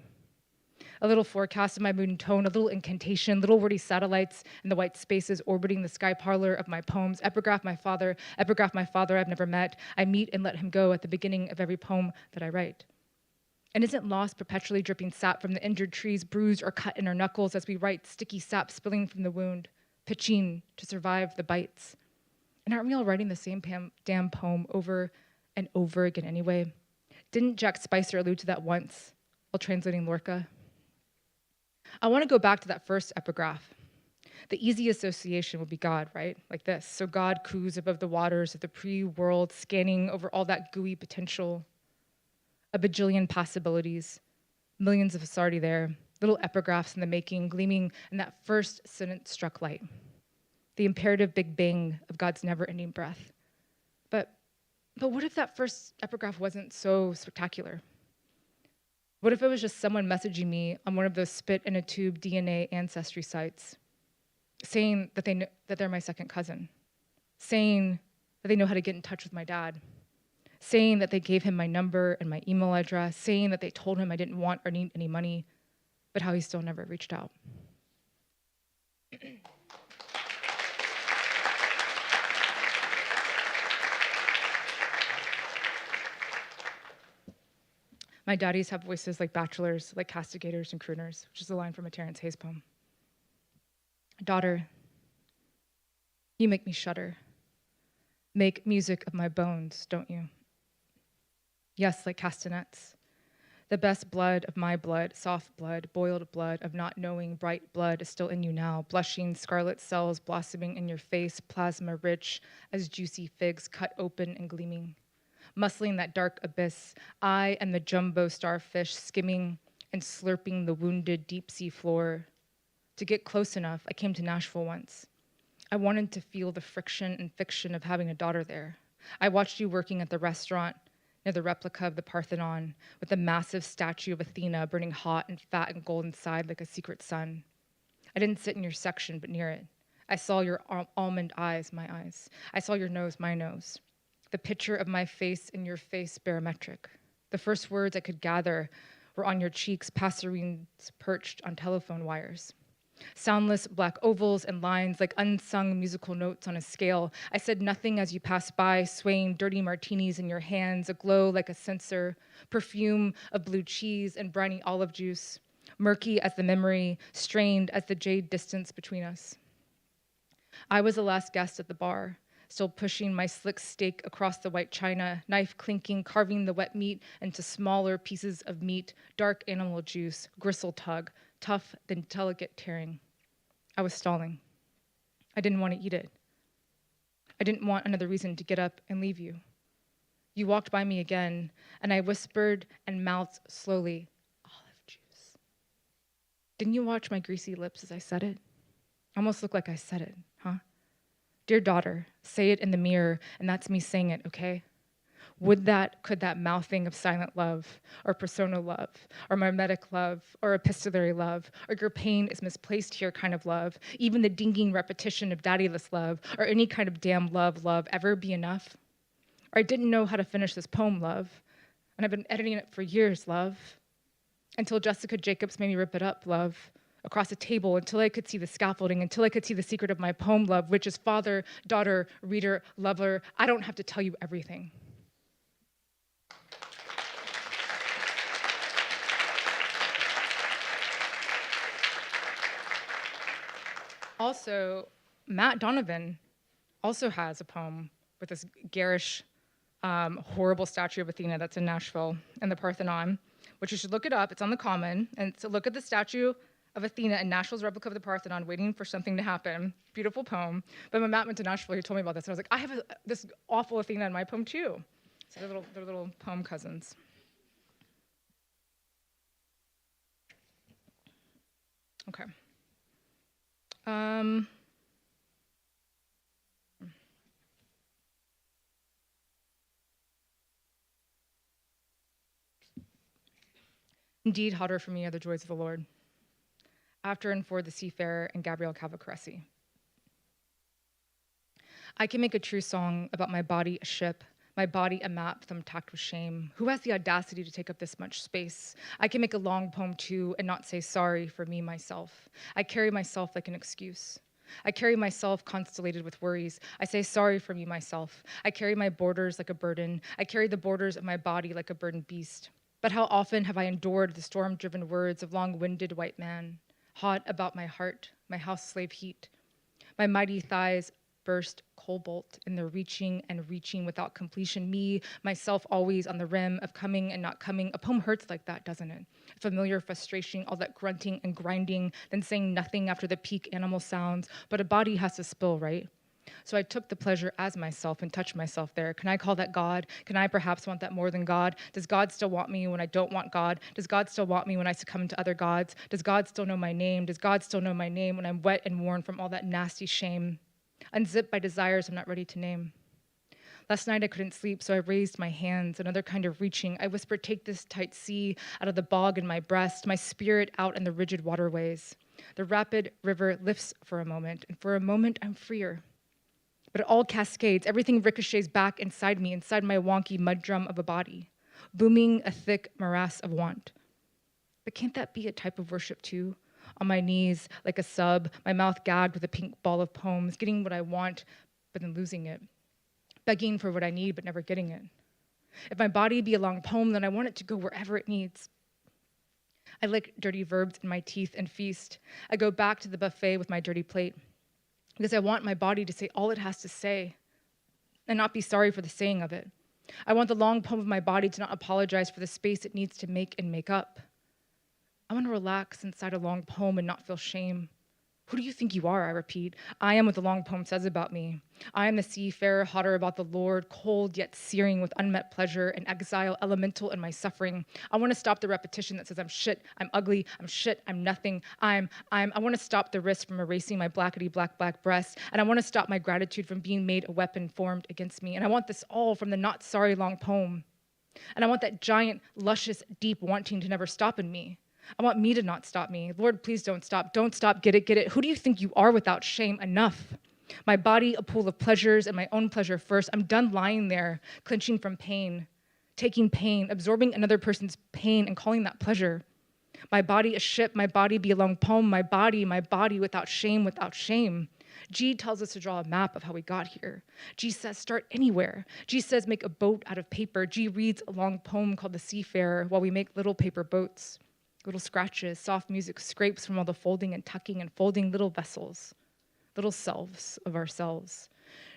A little forecast of my mood and tone, a little incantation, little wordy satellites in the white spaces orbiting the sky parlor of my poems. Epigraph my father I've never met. I meet and let him go at the beginning of every poem that I write. And isn't lost perpetually dripping sap from the injured trees bruised or cut in our knuckles as we write, sticky sap spilling from the wound, pitching to survive the bites? And aren't we all writing the same damn poem over and over again anyway? Didn't Jack Spicer allude to that once while translating Lorca? I want to go back to that first epigraph. The easy association would be God, right? Like this. So God coos above the waters of the pre-world, scanning over all that gooey potential. A bajillion possibilities, millions of us already there, little epigraphs in the making, gleaming in that first sentence struck light. The imperative big bang of God's never-ending breath. But what if that first epigraph wasn't so spectacular? What if it was just someone messaging me on one of those spit in a tube DNA ancestry sites, saying that they're my second cousin, saying that they know how to get in touch with my dad, saying that they gave him my number and my email address, saying that they told him I didn't want or need any money, but how he still never reached out. My daddies have voices like bachelors, like castigators and crooners, which is a line from a Terrence Hayes poem. Daughter, you make me shudder. Make music of my bones, don't you? Yes, like castanets. The best blood of my blood, soft blood, boiled blood of not knowing, bright blood is still in you now, blushing scarlet cells blossoming in your face, plasma rich as juicy figs cut open and gleaming. Muscling that dark abyss, I am the jumbo starfish skimming and slurping the wounded deep sea floor. To get close enough, I came to Nashville once. I wanted to feel the friction and fiction of having a daughter there. I watched you working at the restaurant near the replica of the Parthenon, with the massive statue of Athena burning hot and fat and gold inside like a secret sun. I didn't sit in your section, but near it. I saw your almond eyes, my eyes. I saw your nose, my nose. The picture of my face in your face, barometric. The first words I could gather were on your cheeks, passerines perched on telephone wires. Soundless black ovals and lines like unsung musical notes on a scale. I said nothing as you passed by, swaying dirty martinis in your hands, aglow like a censer, perfume of blue cheese and briny olive juice, murky as the memory, strained as the jade distance between us. I was the last guest at the bar, still pushing my slick steak across the white china, knife clinking, carving the wet meat into smaller pieces of meat, dark animal juice, gristle tug, tough then delicate tearing. I was stalling. I didn't want to eat it. I didn't want another reason to get up and leave you. You walked by me again, and I whispered and mouthed slowly, olive juice. Didn't you watch my greasy lips as I said it? Almost looked like I said it, huh? Dear daughter, say it in the mirror, and that's me saying it, okay? Could that mouthing of silent love, or persona love, or mimetic love, or epistolary love, or your pain is misplaced here kind of love, even the dinging repetition of daddyless love, or any kind of damn love ever be enough? Or I didn't know how to finish this poem, love, and I've been editing it for years, love, until Jessica Jacobs made me rip it up, love, across a table until I could see the scaffolding, until I could see the secret of my poem, love, which is father, daughter, reader, lover. I don't have to tell you everything. Also, Matt Donovan also has a poem with this garish, horrible statue of Athena that's in Nashville in the Parthenon, which you should look it up. It's on the Common. And so look at the statue of Athena in Nashville's replica of the Parthenon, waiting for something to happen. Beautiful poem. But when Matt went to Nashville, he told me about this, and I was like, I have this awful Athena in my poem too. So they're little poem cousins. Okay. Indeed, hotter for me are the joys of the Lord. After and for the seafarer and Gabrielle Cavacresi. I can make a true song about my body a ship, my body a map thumbtacked with shame. Who has the audacity to take up this much space? I can make a long poem too and not say sorry for me, myself. I carry myself like an excuse. I carry myself constellated with worries. I say sorry for me, myself. I carry my borders like a burden. I carry the borders of my body like a burdened beast. But how often have I endured the storm-driven words of long-winded white man, hot about my heart, my house slave heat. My mighty thighs burst cobalt in the reaching and reaching without completion. Me, myself always on the rim of coming and not coming. A poem hurts like that, doesn't it? Familiar frustration, all that grunting and grinding, then saying nothing after the peak animal sounds. But a body has to spill, right? So I took the pleasure as myself and touched myself there. Can I call that God? Can I perhaps want that more than God? Does God still want me when I don't want God? Does God still want me when I succumb to other gods? Does God still know my name? Does God still know my name when I'm wet and worn from all that nasty shame? Unzipped by desires I'm not ready to name. Last night I couldn't sleep, so I raised my hands, another kind of reaching. I whispered, take this tight sea out of the bog in my breast, my spirit out in the rigid waterways. The rapid river lifts for a moment, and for a moment I'm freer. But it all cascades, everything ricochets back inside me, inside my wonky mud drum of a body, booming a thick morass of want. But can't that be a type of worship too? On my knees, like a sub, my mouth gagged with a pink ball of poems, getting what I want, but then losing it. Begging for what I need, but never getting it. If my body be a long poem, then I want it to go wherever it needs. I lick dirty verbs in my teeth and feast. I go back to the buffet with my dirty plate, because I want my body to say all it has to say and not be sorry for the saying of it. I want the long poem of my body to not apologize for the space it needs to make and make up. I want to relax inside a long poem and not feel shame. Who do you think you are, I repeat? I am what the long poem says about me. I am the seafarer, hotter about the Lord, cold yet searing with unmet pleasure and exile, elemental in my suffering. I want to stop the repetition that says I'm shit, I'm ugly, I'm shit, I'm nothing, I want to stop the wrist from erasing my blackety black breast, and I want to stop my gratitude from being made a weapon formed against me. And I want this all from the not sorry long poem. And I want that giant, luscious, deep wanting to never stop in me. I want me to not stop me. Lord, please don't stop. Don't stop. Get it, get it. Who do you think you are without shame? Enough. My body, a pool of pleasures, and my own pleasure first. I'm done lying there, clenching from pain, taking pain, absorbing another person's pain and calling that pleasure. My body a ship, my body be a long poem, my body without shame, without shame. G tells us to draw a map of how we got here. G says start anywhere. G says make a boat out of paper. G reads a long poem called The Seafarer while we make little paper boats. Little scratches, soft music scrapes from all the folding and tucking and folding little vessels, little selves of ourselves.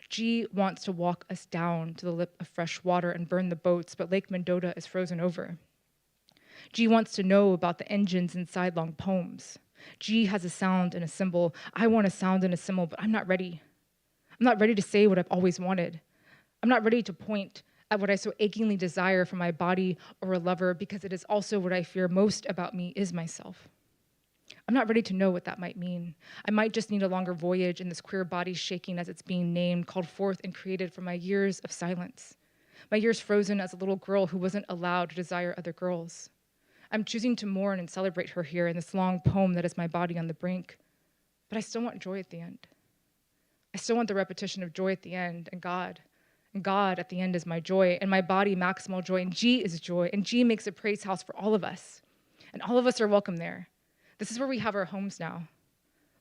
G wants to walk us down to the lip of fresh water and burn the boats, but Lake Mendota is frozen over. G wants to know about the engines inside long poems. G has a sound and a symbol. I want a sound and a symbol, but I'm not ready. I'm not ready to say what I've always wanted. I'm not ready to point at what I so achingly desire for my body or a lover, because it is also what I fear most about me is myself. I'm not ready to know what that might mean. I might just need a longer voyage in this queer body shaking as it's being named, called forth and created from my years of silence. My years frozen as a little girl who wasn't allowed to desire other girls. I'm choosing to mourn and celebrate her here in this long poem that is my body on the brink. But I still want joy at the end. I still want the repetition of joy at the end, and God. And God at the end is my joy, and my body maximal joy, and G is joy, and G makes a praise house for all of us. And all of us are welcome there. This is where we have our homes now.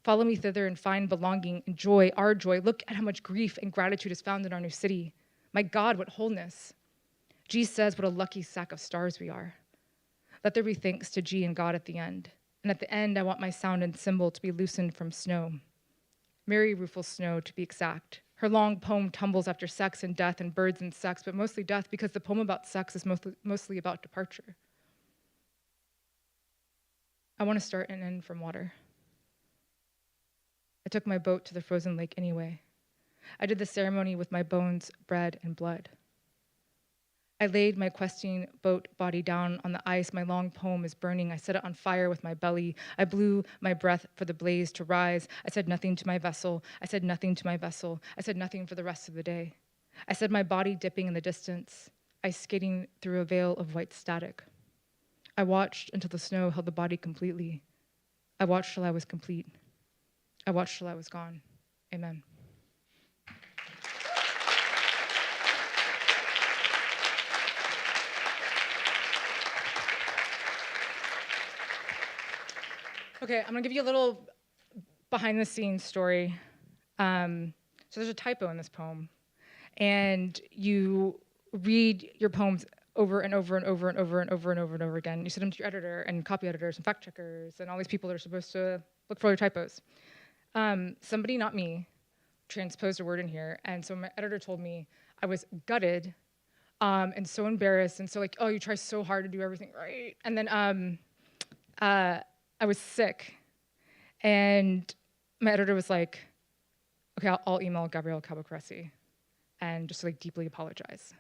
Follow me thither and find belonging and joy, our joy. Look at how much grief and gratitude is found in our new city. My God, what wholeness. G says what a lucky sack of stars we are. Let there be thanks to G and God at the end. And at the end, I want my sound and symbol to be loosened from snow. Mary Rueful's snow, to be exact. Her long poem tumbles after sex and death and birds and sex, but mostly death because the poem about sex is mostly about departure. I want to start and end from water. I took my boat to the frozen lake anyway. I did the ceremony with my bones, bread, and blood. I laid my questing boat body down on the ice. My long poem is burning. I set it on fire with my belly. I blew my breath for the blaze to rise. I said nothing to my vessel. I said nothing to my vessel. I said nothing for the rest of the day. I said my body dipping in the distance, ice skating through a veil of white static. I watched until the snow held the body completely. I watched till I was complete. I watched till I was gone. Amen. Okay, I'm gonna give you a little behind the scenes story. So there's a typo in this poem, and you read your poems over and over and over and over and over and over and over again. You send them to your editor and copy editors and fact checkers and all these people that are supposed to look for your typos. Somebody, not me, transposed a word in here, and so my editor told me I was gutted and so embarrassed and so like, oh, you try so hard to do everything right. And then I was sick, and my editor was like, okay, I'll email Gabrielle Cabocresi and just like deeply apologize.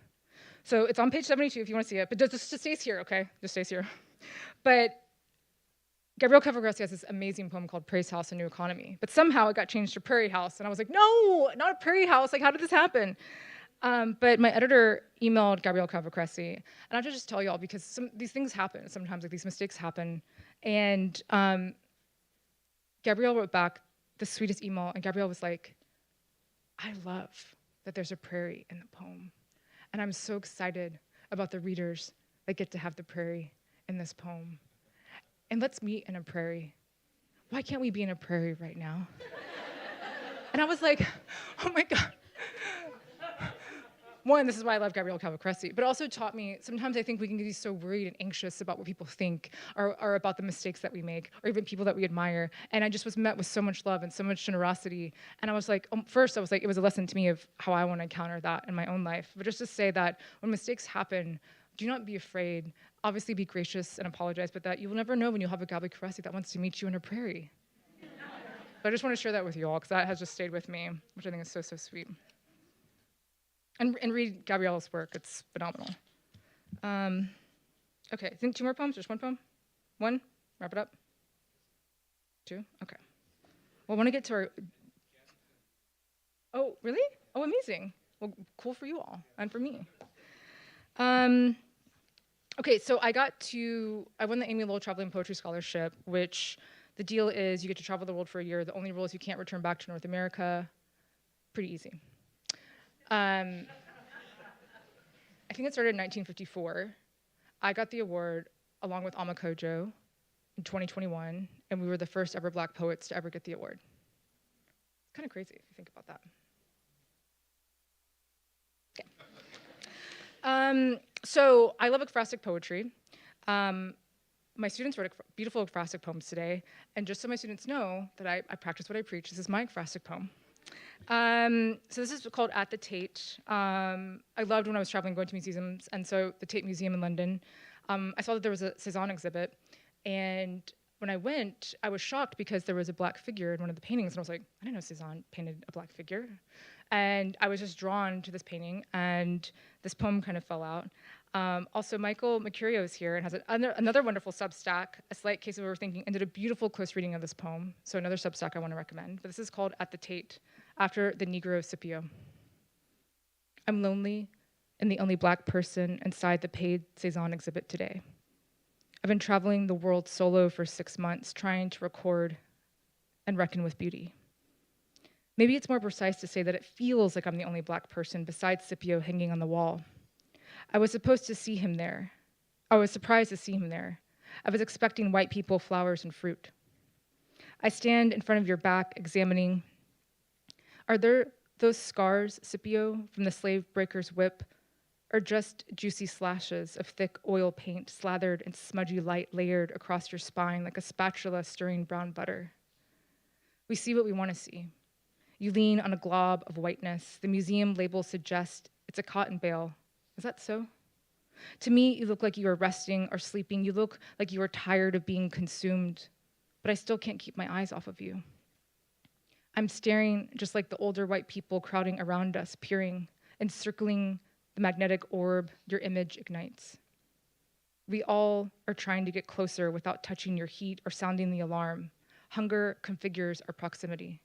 So it's on page 72 if you want to see it, but just stays here, okay? Just stays here. But Gabrielle Cabocresi has this amazing poem called Praise House, A New Economy, but somehow it got changed to Prairie House, and I was like, no, not a Prairie House, like how did this happen? But my editor emailed Gabrielle Cabocresi, and I have to just tell y'all because these things happen sometimes, like these mistakes happen. And Gabrielle wrote back the sweetest email, and Gabrielle was like, I love that there's a prairie in the poem. And I'm so excited about the readers that get to have the prairie in this poem. And let's meet in a prairie. Why can't we be in a prairie right now? And I was like, oh my God. one, this is why I love Gabrielle Calvacresi, but also taught me, sometimes I think we can be so worried and anxious about what people think or about the mistakes that we make, or even people that we admire. And I just was met with so much love and so much generosity. And I was like, first I was like, it was a lesson to me of how I want to encounter that in my own life. But just to say that when mistakes happen, do not be afraid. Obviously be gracious and apologize, but that you will never know when you'll have a Gabi Caresi that wants to meet you in a prairie. But I just want to share that with you all, because that has just stayed with me, which I think is so, so sweet. And read Gabrielle's work, it's phenomenal. Okay, I think 2 more poems, just 1 poem? 1, wrap it up. 2, okay. Well, I want to get to our, oh, really? Oh, amazing. Well, cool for you all, and for me. Okay, so I won the Amy Lowell Traveling Poetry Scholarship, which the deal is you get to travel the world for a year. The only rule is you can't return back to North America. Pretty easy. I think it started in 1954. I got the award along with Ama Kojo in 2021, and we were the first ever Black poets to ever get the award. It's kind of crazy if you think about that. Okay. So I love ekphrastic poetry. My students wrote beautiful ekphrastic poems today, and just so my students know that I practice what I preach, this is my ekphrastic poem. So this is called At the Tate. I loved when I was traveling, going to museums, and so the Tate Museum in London, I saw that there was a Cézanne exhibit, and when I went, I was shocked because there was a Black figure in one of the paintings, and I was like, I didn't know Cézanne painted a Black figure. And I was just drawn to this painting, and this poem kind of fell out. Also, Michael Mercurio is here and has another wonderful Substack, A Slight Case of Overthinking, and did a beautiful close reading of this poem. So another Substack I want to recommend. But this is called At the Tate, after the Negro Scipio. I'm lonely and the only Black person inside the paid Cézanne exhibit today. I've been traveling the world solo for 6 months, trying to record and reckon with beauty. Maybe it's more precise to say that it feels like I'm the only Black person besides Scipio hanging on the wall. I was supposed to see him there. I was surprised to see him there. I was expecting white people, flowers, and fruit. I stand in front of your back, examining. Are there those scars, Scipio, from the slave breaker's whip, or just juicy slashes of thick oil paint slathered in smudgy light layered across your spine like a spatula stirring brown butter? We see what we want to see. You lean on a glob of whiteness. The museum label suggests it's a cotton bale. Is that so? To me, you look like you are resting or sleeping. You look like you are tired of being consumed, but I still can't keep my eyes off of you. I'm staring just like the older white people crowding around us, peering, encircling the magnetic orb your image ignites. We all are trying to get closer without touching your heat or sounding the alarm. Hunger configures our proximity.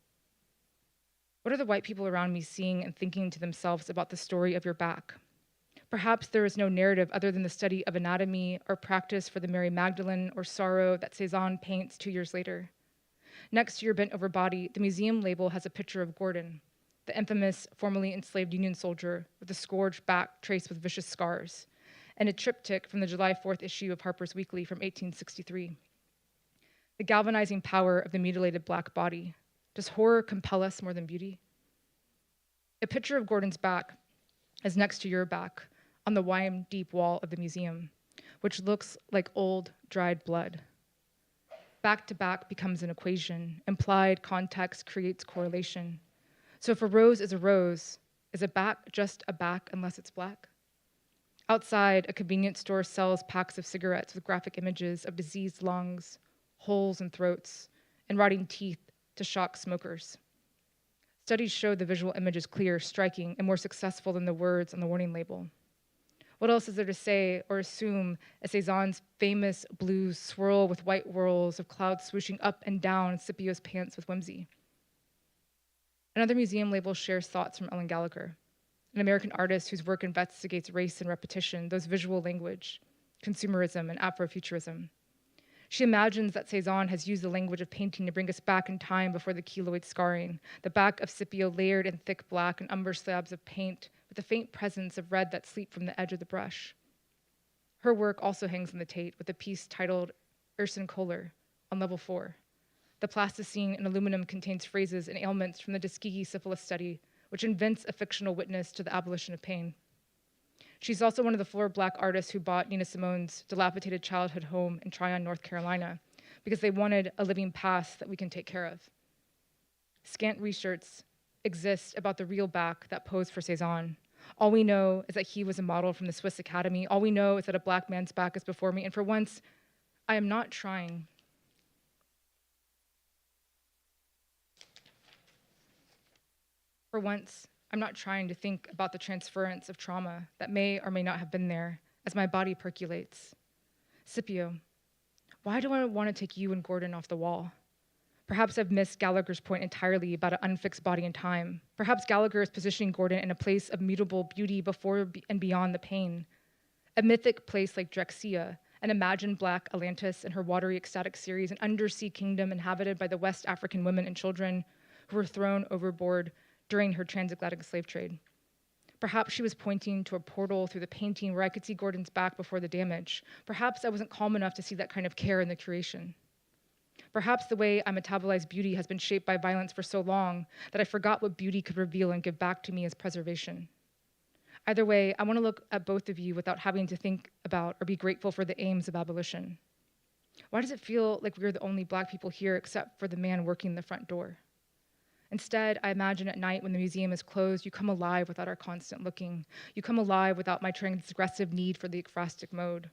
What are the white people around me seeing and thinking to themselves about the story of your back? Perhaps there is no narrative other than the study of anatomy or practice for the Mary Magdalene or sorrow that Cézanne paints 2 years later. Next to your bent-over body, the museum label has a picture of Gordon, the infamous formerly enslaved Union soldier with a scourged back traced with vicious scars, and a triptych from the July 4th issue of Harper's Weekly from 1863. The galvanizing power of the mutilated Black body. Does horror compel us more than beauty? A picture of Gordon's back is next to your back on the wide, deep wall of the museum, which looks like old, dried blood. Back to back becomes an equation. Implied context creates correlation. So if a rose, is a back just a back unless it's Black? Outside, a convenience store sells packs of cigarettes with graphic images of diseased lungs, holes in throats, and rotting teeth to shock smokers. Studies show the visual image is clear, striking, and more successful than the words on the warning label. What else is there to say or assume as Cézanne's famous blues swirl with white whirls of clouds swooshing up and down Scipio's pants with whimsy? Another museum label shares thoughts from Ellen Gallagher, an American artist whose work investigates race and repetition, those visual language, consumerism, and Afrofuturism. She imagines that Cézanne has used the language of painting to bring us back in time before the keloid scarring, the back of Scipio layered in thick black and umber slabs of paint with a faint presence of red that sleep from the edge of the brush. Her work also hangs in the Tate with a piece titled Urson Kohler on level 4. The plasticine in aluminum contains phrases and ailments from the Tuskegee syphilis study, which invents a fictional witness to the abolition of pain. She's also one of the 4 Black artists who bought Nina Simone's dilapidated childhood home in Tryon, North Carolina, because they wanted a living past that we can take care of. Scant research exists about the real back that posed for Cezanne. All we know is that he was a model from the Swiss Academy. All we know is that a Black man's back is before me, and for once, I am not trying. For once, I'm not trying to think about the transference of trauma that may or may not have been there as my body percolates. Scipio, why do I want to take you and Gordon off the wall? Perhaps I've missed Gallagher's point entirely about an unfixed body and time. Perhaps Gallagher is positioning Gordon in a place of mutable beauty before and beyond the pain. A mythic place like Drexcia, an imagined Black Atlantis and her watery ecstatic series, an undersea kingdom inhabited by the West African women and children who were thrown overboard during her transatlantic slave trade. Perhaps she was pointing to a portal through the painting where I could see Gordon's back before the damage. Perhaps I wasn't calm enough to see that kind of care in the curation. Perhaps the way I metabolize beauty has been shaped by violence for so long that I forgot what beauty could reveal and give back to me as preservation. Either way, I want to look at both of you without having to think about or be grateful for the aims of abolition. Why does it feel like we're the only Black people here except for the man working the front door? Instead, I imagine at night when the museum is closed, you come alive without our constant looking. You come alive without my transgressive need for the ekphrastic mode.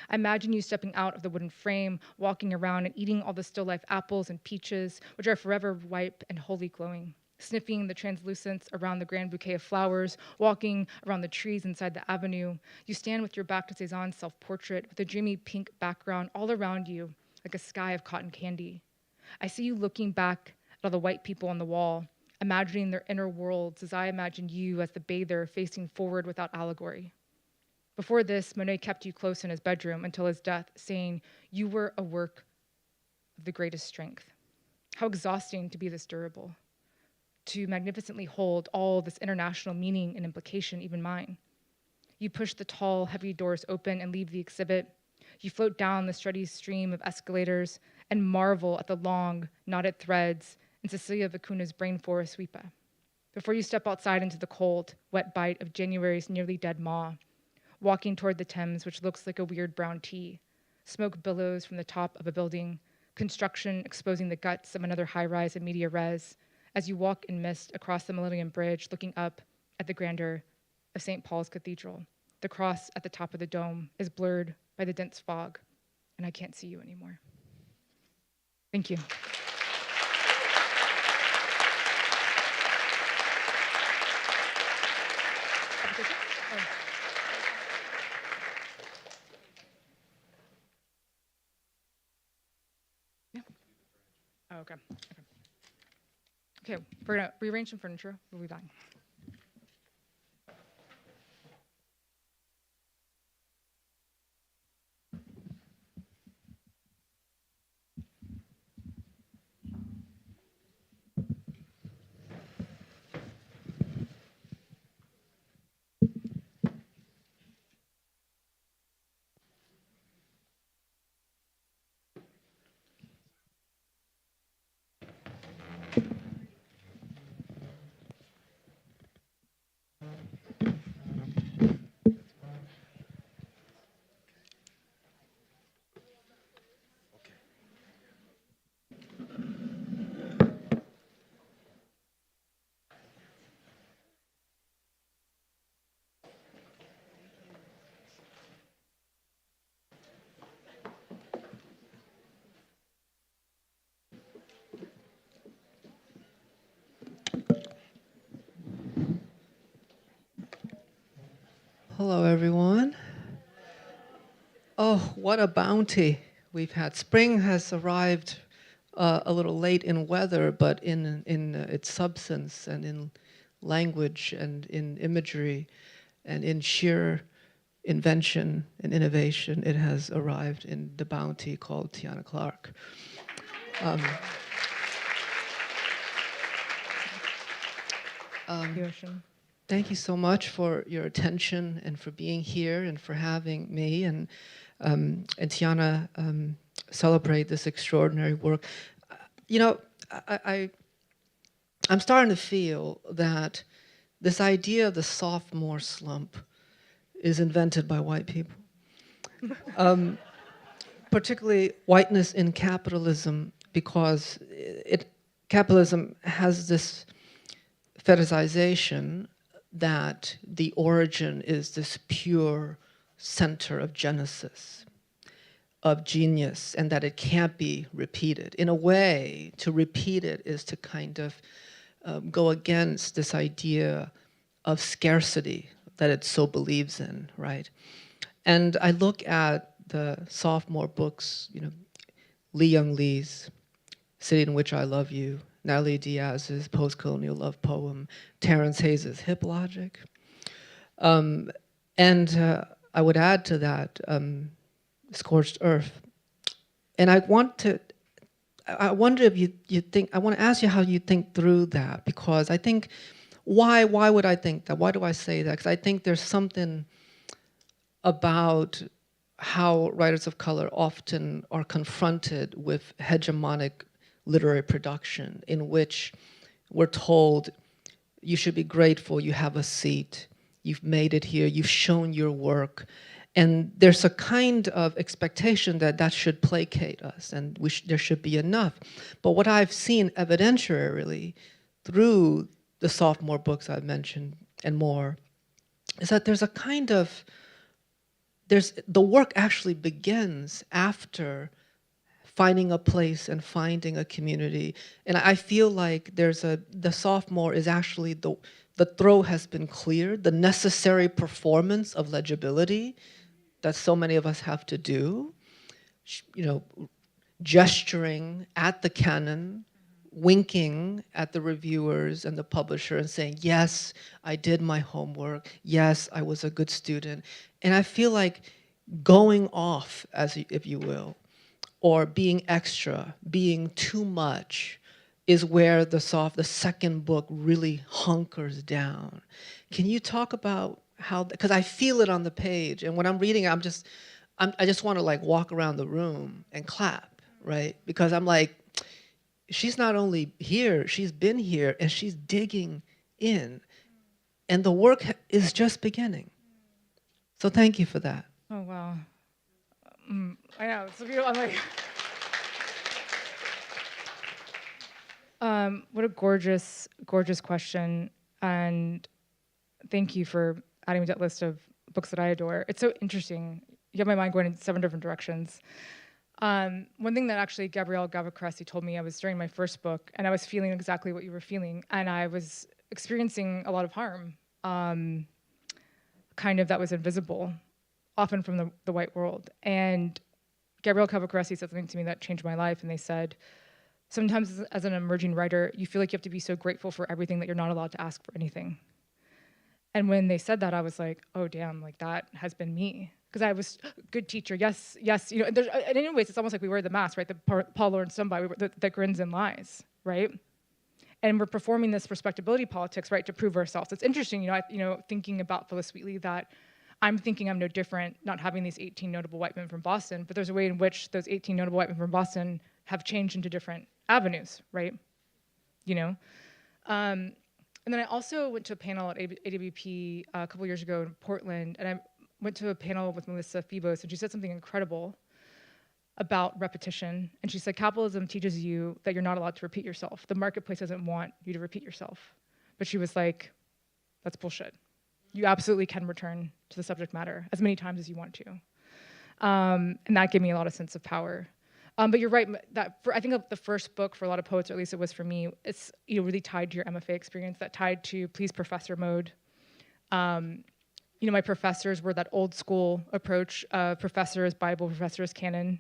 I imagine you stepping out of the wooden frame, walking around and eating all the still life apples and peaches, which are forever ripe and wholly glowing, sniffing the translucence around the grand bouquet of flowers, walking around the trees inside the avenue. You stand with your back to Cezanne's self-portrait with a dreamy pink background all around you, like a sky of cotton candy. I see you looking back at all the white people on the wall, imagining their inner worlds as I imagine you as the bather facing forward without allegory. Before this, Monet kept you close in his bedroom until his death, saying you were a work of the greatest strength. How exhausting to be this durable, to magnificently hold all this international meaning and implication, even mine. You push the tall, heavy doors open and leave the exhibit. You float down the steady stream of escalators and marvel at the long, knotted threads in Cecilia Vicuna's brain forest sweepa. Before you step outside into the cold, wet bite of January's nearly dead maw, walking toward the Thames, which looks like a weird brown tea. Smoke billows from the top of a building, construction exposing the guts of another high-rise in media res, as you walk in mist across the Millennium Bridge, looking up at the grandeur of St. Paul's Cathedral. The cross at the top of the dome is blurred by the dense fog, and I can't see you anymore. Thank you. Oh, okay. Okay, we're gonna rearrange some furniture. We'll be back. Hello, everyone. Oh, what a bounty we've had. Spring has arrived a little late in weather, but in its substance and in language and in imagery and in sheer invention and innovation, it has arrived in the bounty called Tiana Clark. Thank you so much for your attention and for being here and for having me and Tiana celebrate this extraordinary work. You know, I'm starting to feel that this idea of the sophomore slump is invented by white people. Particularly whiteness in capitalism, because capitalism has this fetishization that the origin is this pure center of genesis, of genius, and that it can't be repeated. In a way, to repeat it is to kind of go against this idea of scarcity that it so believes in, right? And I look at the sophomore books, Lee Young Lee's City in Which I Love You, Natalie Diaz's Post-Colonial Love Poem, Terrence Hayes' Hip Logic. And I would add to that Scorched Earth. And I wonder if you think, I want to ask you how you think through that, because I think, why would I think that? Why do I say that? Because I think there's something about how writers of color often are confronted with hegemonic literary production, in which we're told, you should be grateful, you have a seat, you've made it here, you've shown your work. And there's a kind of expectation that that should placate us, and there should be enough. But what I've seen evidentiarily through the sophomore books I've mentioned and more, is that there's a kind of, the work actually begins after finding a place and finding a community. And I feel like the sophomore is actually, the throw has been cleared, the necessary performance of legibility that so many of us have to do, gesturing at the canon, winking at the reviewers and the publisher and saying, yes, I did my homework, yes, I was a good student. And I feel like going off, if you will, or being extra, being too much, is where the second book really hunkers down. Can you talk about how, because I feel it on the page, and when I'm reading it, I just want to like walk around the room and clap, right? Because I'm like, she's not only here, she's been here, and she's digging in. And the work is just beginning. So thank you for that. Oh, wow. I know, it's so beautiful. I'm like, what a gorgeous, gorgeous question. And thank you for adding me to that list of books that I adore. It's so interesting. You have my mind going in 7 different directions. One thing that actually Gabrielle Gavacresi told me, I was during my first book, and I was feeling exactly what you were feeling, and I was experiencing a lot of harm, kind of that was invisible, often from the white world. And Gabrielle Gavacresi said something to me that changed my life, and they said, sometimes as an emerging writer, you feel like you have to be so grateful for everything that you're not allowed to ask for anything. And when they said that, I was like, oh damn, like that has been me. Because I was a good teacher, yes, and anyways, it's almost like we wear the mask, right? The Paul Laurence Dunbar, that grins and lies, right? And we're performing this respectability politics, right, to prove ourselves. It's interesting, thinking about Phyllis Wheatley, that I'm thinking I'm no different, not having these 18 notable white men from Boston, but there's a way in which those 18 notable white men from Boston have changed into different avenues, right? And then I also went to a panel at AWP a couple years ago in Portland, and I went to a panel with Melissa Febos, and she said something incredible about repetition. And she said, capitalism teaches you that you're not allowed to repeat yourself. The marketplace doesn't want you to repeat yourself. But she was like, that's bullshit. You absolutely can return to the subject matter as many times as you want to. And that gave me a lot of sense of power. But you're right, I think the first book for a lot of poets, or at least it was for me, it's really tied to your MFA experience, that tied to please professor mode. My professors were that old school approach, professor is Bible, professor is canon,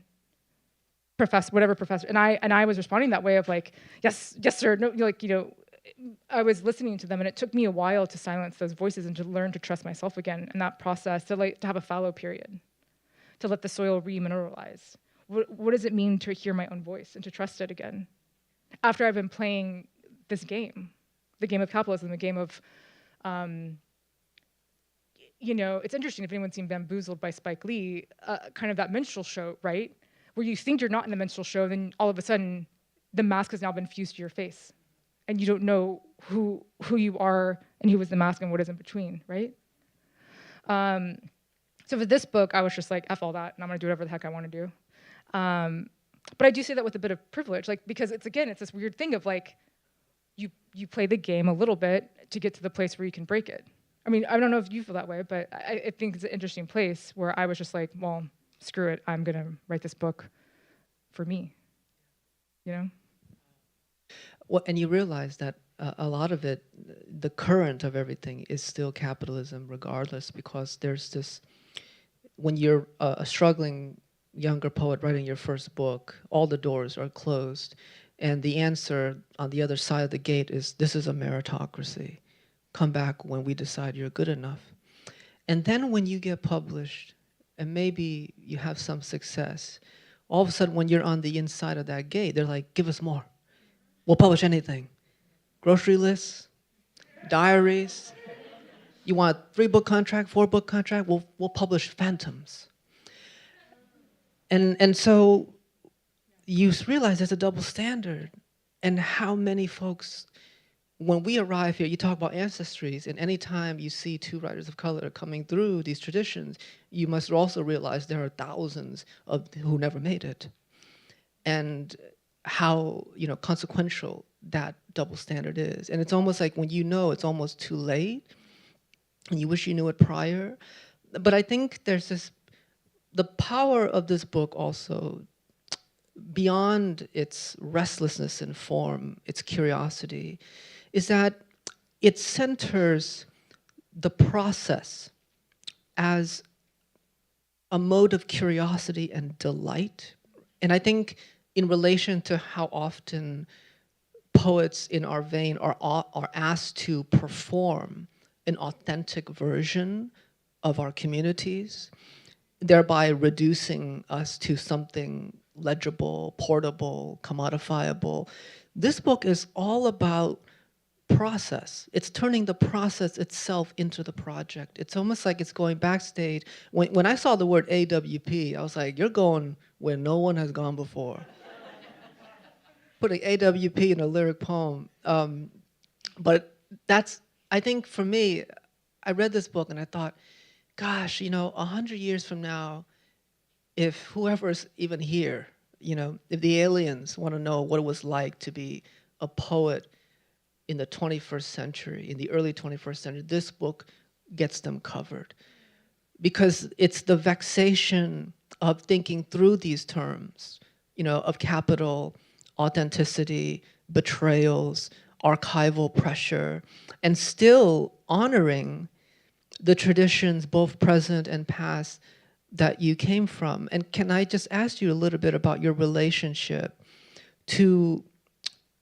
whatever professor. And I was responding that way of like, yes, sir, no, I was listening to them, and it took me a while to silence those voices and to learn to trust myself again in that process, to have a fallow period, to let the soil remineralize. What does it mean to hear my own voice and to trust it again? After I've been playing this game, the game of capitalism, the game of, it's interesting if anyone's seen Bamboozled by Spike Lee, kind of that minstrel show, right? Where you think you're not in the minstrel show, then all of a sudden, the mask has now been fused to your face. And you don't know who you are and who was the mask and what is in between, right? So for this book, I was just like, F all that, and I'm gonna do whatever the heck I wanna do. But I do say that with a bit of privilege, like, because it's this weird thing of like, you play the game a little bit to get to the place where you can break it. I mean, I don't know if you feel that way, but I think it's an interesting place where I was just like, well, screw it, I'm gonna write this book for me, you know? Well, and you realize that a lot of it, the current of everything is still capitalism regardless, because there's this, when you're a struggling younger poet writing your first book, all the doors are closed. And the answer on the other side of the gate is, this is a meritocracy. Come back when we decide you're good enough. And then when you get published, and maybe you have some success, all of a sudden when you're on the inside of that gate, they're like, give us more. We'll publish anything. Grocery lists, diaries. You want a 3-book contract, 4-book contract? We'll publish phantoms. And so you realize there's a double standard. And how many folks, when we arrive here, you talk about ancestries, and anytime you see 2 writers of color coming through these traditions, you must also realize there are thousands of who never made it. And how, you know, consequential that double standard is. And it's almost like when you know it's almost too late, and you wish you knew it prior. But I think there's this, the power of this book also, beyond its restlessness in form, its curiosity, is that it centers the process as a mode of curiosity and delight. And I think in relation to how often poets in our vein are asked to perform an authentic version of our communities, thereby reducing us to something legible, portable, commodifiable. This book is all about process. It's turning the process itself into the project. It's almost like it's going backstage. When I saw the word AWP, I was like, you're going where no one has gone before. Putting AWP in a lyric poem. But that's, I think for me, I read this book and I thought, gosh, you know, 100 years from now, if whoever's even here, you know, if the aliens want to know what it was like to be a poet in the 21st century, in the early 21st century, this book gets them covered. Because it's the vexation of thinking through these terms, you know, of capital, authenticity, betrayals, archival pressure, and still honoring the traditions, both present and past, that you came from. And can I just ask you a little bit about your relationship to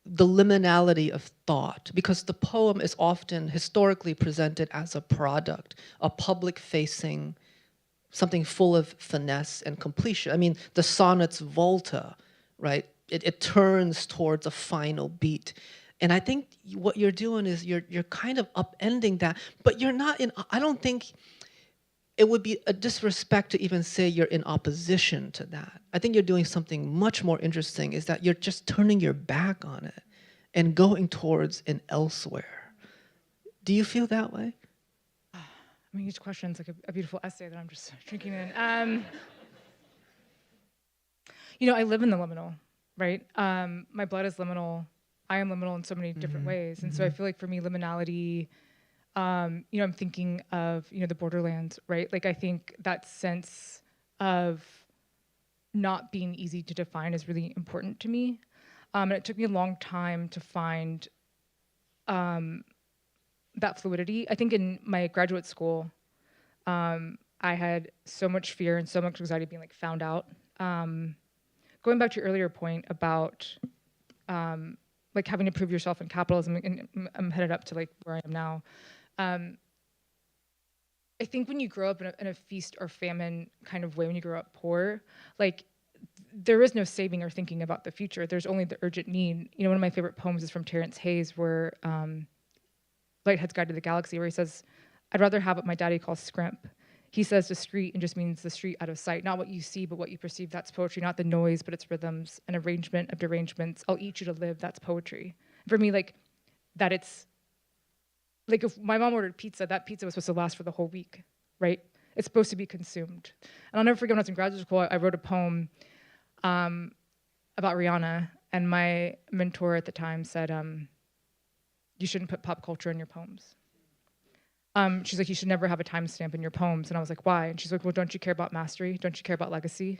the liminality of thought? Because the poem is often historically presented as a product, a public-facing, something full of finesse and completion. I mean, the sonnet's volta, right? It turns towards a final beat. And I think what you're doing is you're kind of upending that, but you're not in, I don't think it would be a disrespect to even say you're in opposition to that. I think you're doing something much more interesting, is that you're just turning your back on it and going towards an elsewhere. Do you feel that way? I mean, each question's like a beautiful essay that I'm just drinking in. You know, I live in the liminal, right? My blood is liminal. I am liminal in so many different ways. And so I feel like for me, liminality, you know, I'm thinking of, you know, the borderlands, right? Like, I think that sense of not being easy to define is really important to me. And it took me a long time to find that fluidity. I think in my graduate school, I had so much fear and so much anxiety being like found out. Going back to your earlier point about like having to prove yourself in capitalism, and I'm headed up to like where I am now. I think when you grow up in a feast or famine kind of way, when you grow up poor, like there is no saving or thinking about the future. There's only the urgent need. You know, one of my favorite poems is from Terrence Hayes, where Lighthead's Guide to the Galaxy, where he says, "I'd rather have what my daddy calls scrimp." He says the street and just means the street out of sight, not what you see, but what you perceive. That's poetry, not the noise, but its rhythms, an arrangement of derangements. I'll eat you to live, that's poetry. For me, like, that it's, like if my mom ordered pizza, that pizza was supposed to last for the whole week, right? It's supposed to be consumed. And I'll never forget when I was in graduate school, I wrote a poem about Rihanna, and my mentor at the time said, you shouldn't put pop culture in your poems. She's like, you should never have a timestamp in your poems. And I was like, why? And she's like, well, don't you care about mastery? Don't you care about legacy?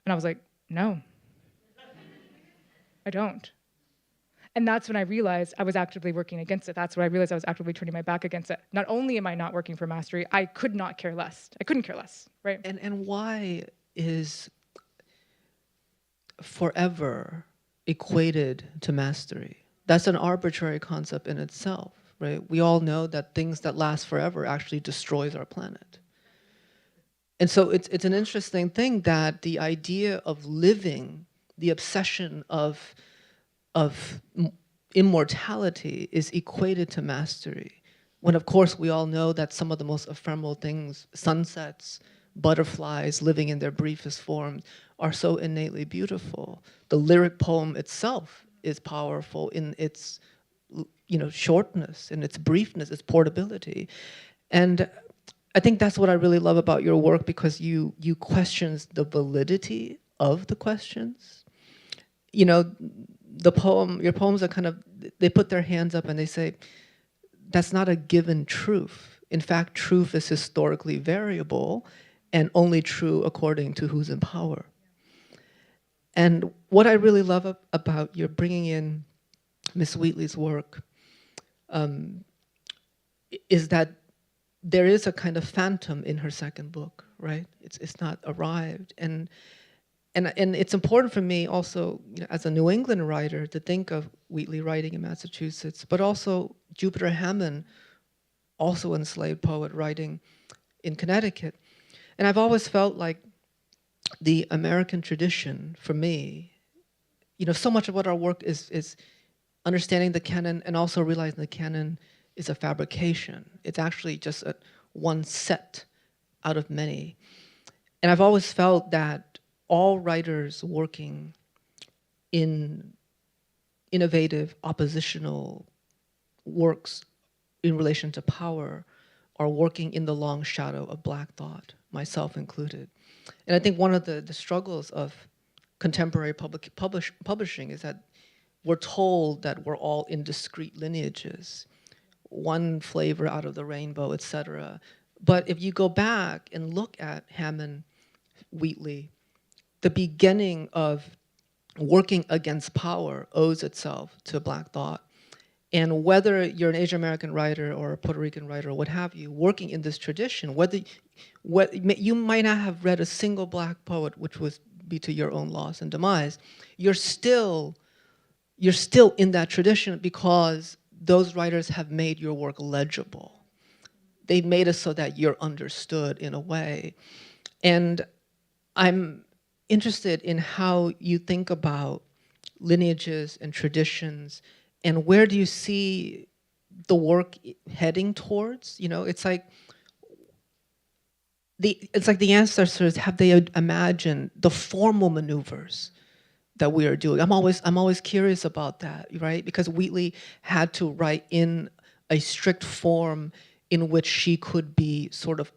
And I was like, no, I don't. And that's when I realized I was actively working against it. That's when I realized I was actively turning my back against it. Not only am I not working for mastery, I could not care less. I couldn't care less, right? And why is forever equated to mastery? That's an arbitrary concept in itself, right? We all know that things that last forever actually destroys our planet. And so it's an interesting thing that the idea of living, the obsession of immortality is equated to mastery, when of course we all know that some of the most ephemeral things, sunsets, butterflies living in their briefest form, are so innately beautiful. The lyric poem itself is powerful in its, shortness, in its briefness, its portability. And I think that's what I really love about your work, because you questions the validity of the questions. Your poems are kind of, they put their hands up and they say, that's not a given truth. In fact, truth is historically variable and only true according to who's in power. And what I really love about your bringing in Miss Wheatley's work is that there is a kind of phantom in her second book, right? It's not arrived. And it's important for me also, as a New England writer, to think of Wheatley writing in Massachusetts, but also Jupiter Hammond, also an enslaved poet, writing in Connecticut. And I've always felt like the American tradition, for me, so much of what our work is understanding the canon and also realizing the canon is a fabrication. It's actually just one set out of many. And I've always felt that all writers working in innovative, oppositional works in relation to power are working in the long shadow of Black thought, myself included. And I think one of the struggles of contemporary publishing is that we're told that we're all in discrete lineages, one flavor out of the rainbow, etc. But if you go back and look at Hammond, Wheatley, the beginning of working against power owes itself to Black thought. And whether you're an Asian American writer or a Puerto Rican writer or what have you, working in this tradition, you might not have read a single Black poet, which would be to your own loss and demise, you're still in that tradition because those writers have made your work legible. They've made it so that you're understood in a way. And I'm interested in how you think about lineages and traditions, and where do you see the work heading towards? It's like the ancestors, have they imagined the formal maneuvers that we are doing? I'm always curious about that, right? Because Wheatley had to write in a strict form in which she could be sort of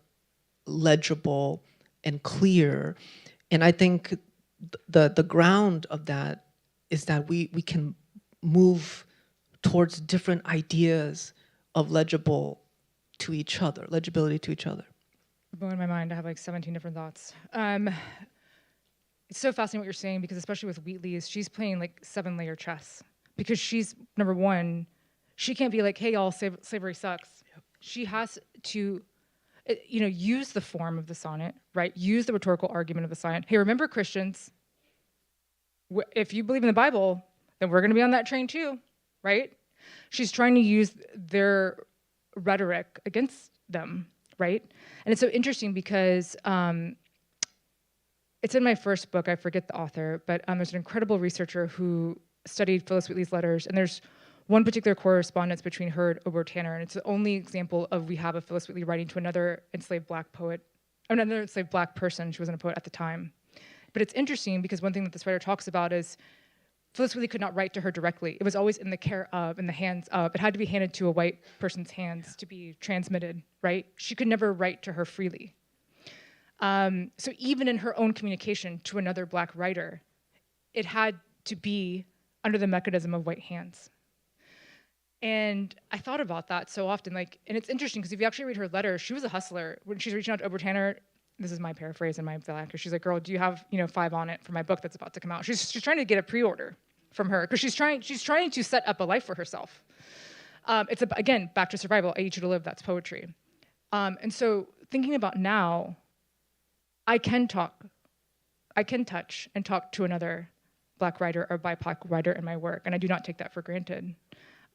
legible and clear. And I think the ground of that is that we can move towards different ideas of legibility to each other. Blowing my mind. I have like 17 different thoughts. It's so fascinating what you're saying, because especially with Wheatley, she's playing like 7-layer chess, because she's, number one, she can't be like, hey y'all, slavery sucks. Yep. She has to use the form of the sonnet, right? Use the rhetorical argument of the sonnet. Hey, remember, Christians, if you believe in the Bible, then we're gonna be on that train too, right? She's trying to use their rhetoric against them, right? And it's so interesting because it's in my first book, I forget the author, but there's an incredible researcher who studied Phillis Wheatley's letters, and there's one particular correspondence between her and Ober Tanner, and it's the only example of we have a Phillis Wheatley writing to another enslaved Black poet, or another enslaved Black person. She wasn't a poet at the time. But it's interesting because one thing that this writer talks about is Phillis Wheatley could not write to her directly. It was always in the care of, in the hands of. It had to be handed to a white person's hands to be transmitted, right? She could never write to her freely. So even in her own communication to another Black writer, it had to be under the mechanism of white hands. And I thought about that so often, like, and it's interesting because if you actually read her letter, she was a hustler. When she's reaching out to Ober Tanner, this is my paraphrase and my vernacular, she's like, girl, do you have, 5 on it for my book that's about to come out? She's trying to get a pre-order from her because she's trying to set up a life for herself. It's, again, back to survival. I eat you to live, that's poetry. And so thinking about now, I can touch and talk to another Black writer or BIPOC writer in my work, and I do not take that for granted.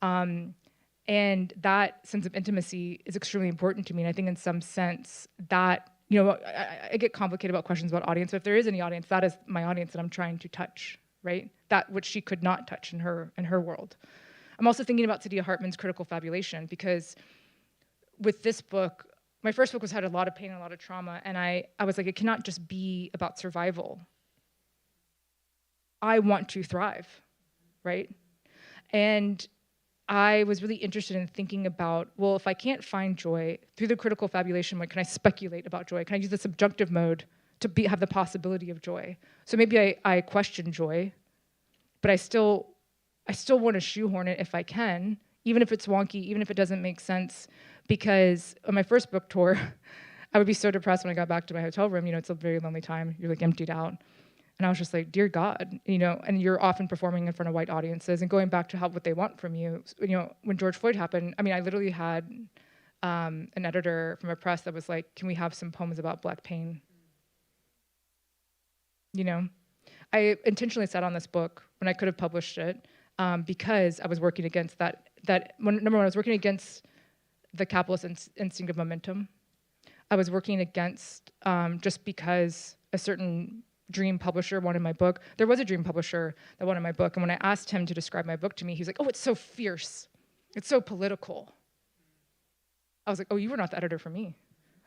And that sense of intimacy is extremely important to me, and I think in some sense that, I get complicated about questions about audience, but if there is any audience, that is my audience that I'm trying to touch, right? That which she could not touch in her world. I'm also thinking about Saidiya Hartman's critical fabulation, because with this book, my first book had a lot of pain and a lot of trauma, and I was like, it cannot just be about survival. I want to thrive, right? And I was really interested in thinking about, well, if I can't find joy through the critical fabulation, like, can I speculate about joy? Can I use the subjunctive mode to have the possibility of joy? So maybe I question joy, but I still want to shoehorn it if I can, even if it's wonky, even if it doesn't make sense. Because on my first book tour, I would be so depressed when I got back to my hotel room. It's a very lonely time. You're like emptied out. And I was just like, dear God, and you're often performing in front of white audiences and going back to what they want from you. When George Floyd happened, I literally had an editor from a press that was like, can we have some poems about Black pain? I intentionally sat on this book when I could have published it because I was working against number one, I was working against the capitalist instinct of momentum. I was working against just because a certain dream publisher wanted my book. There was a dream publisher that wanted my book, and when I asked him to describe my book to me, he was like, oh, it's so fierce. It's so political. I was like, oh, you were not the editor for me.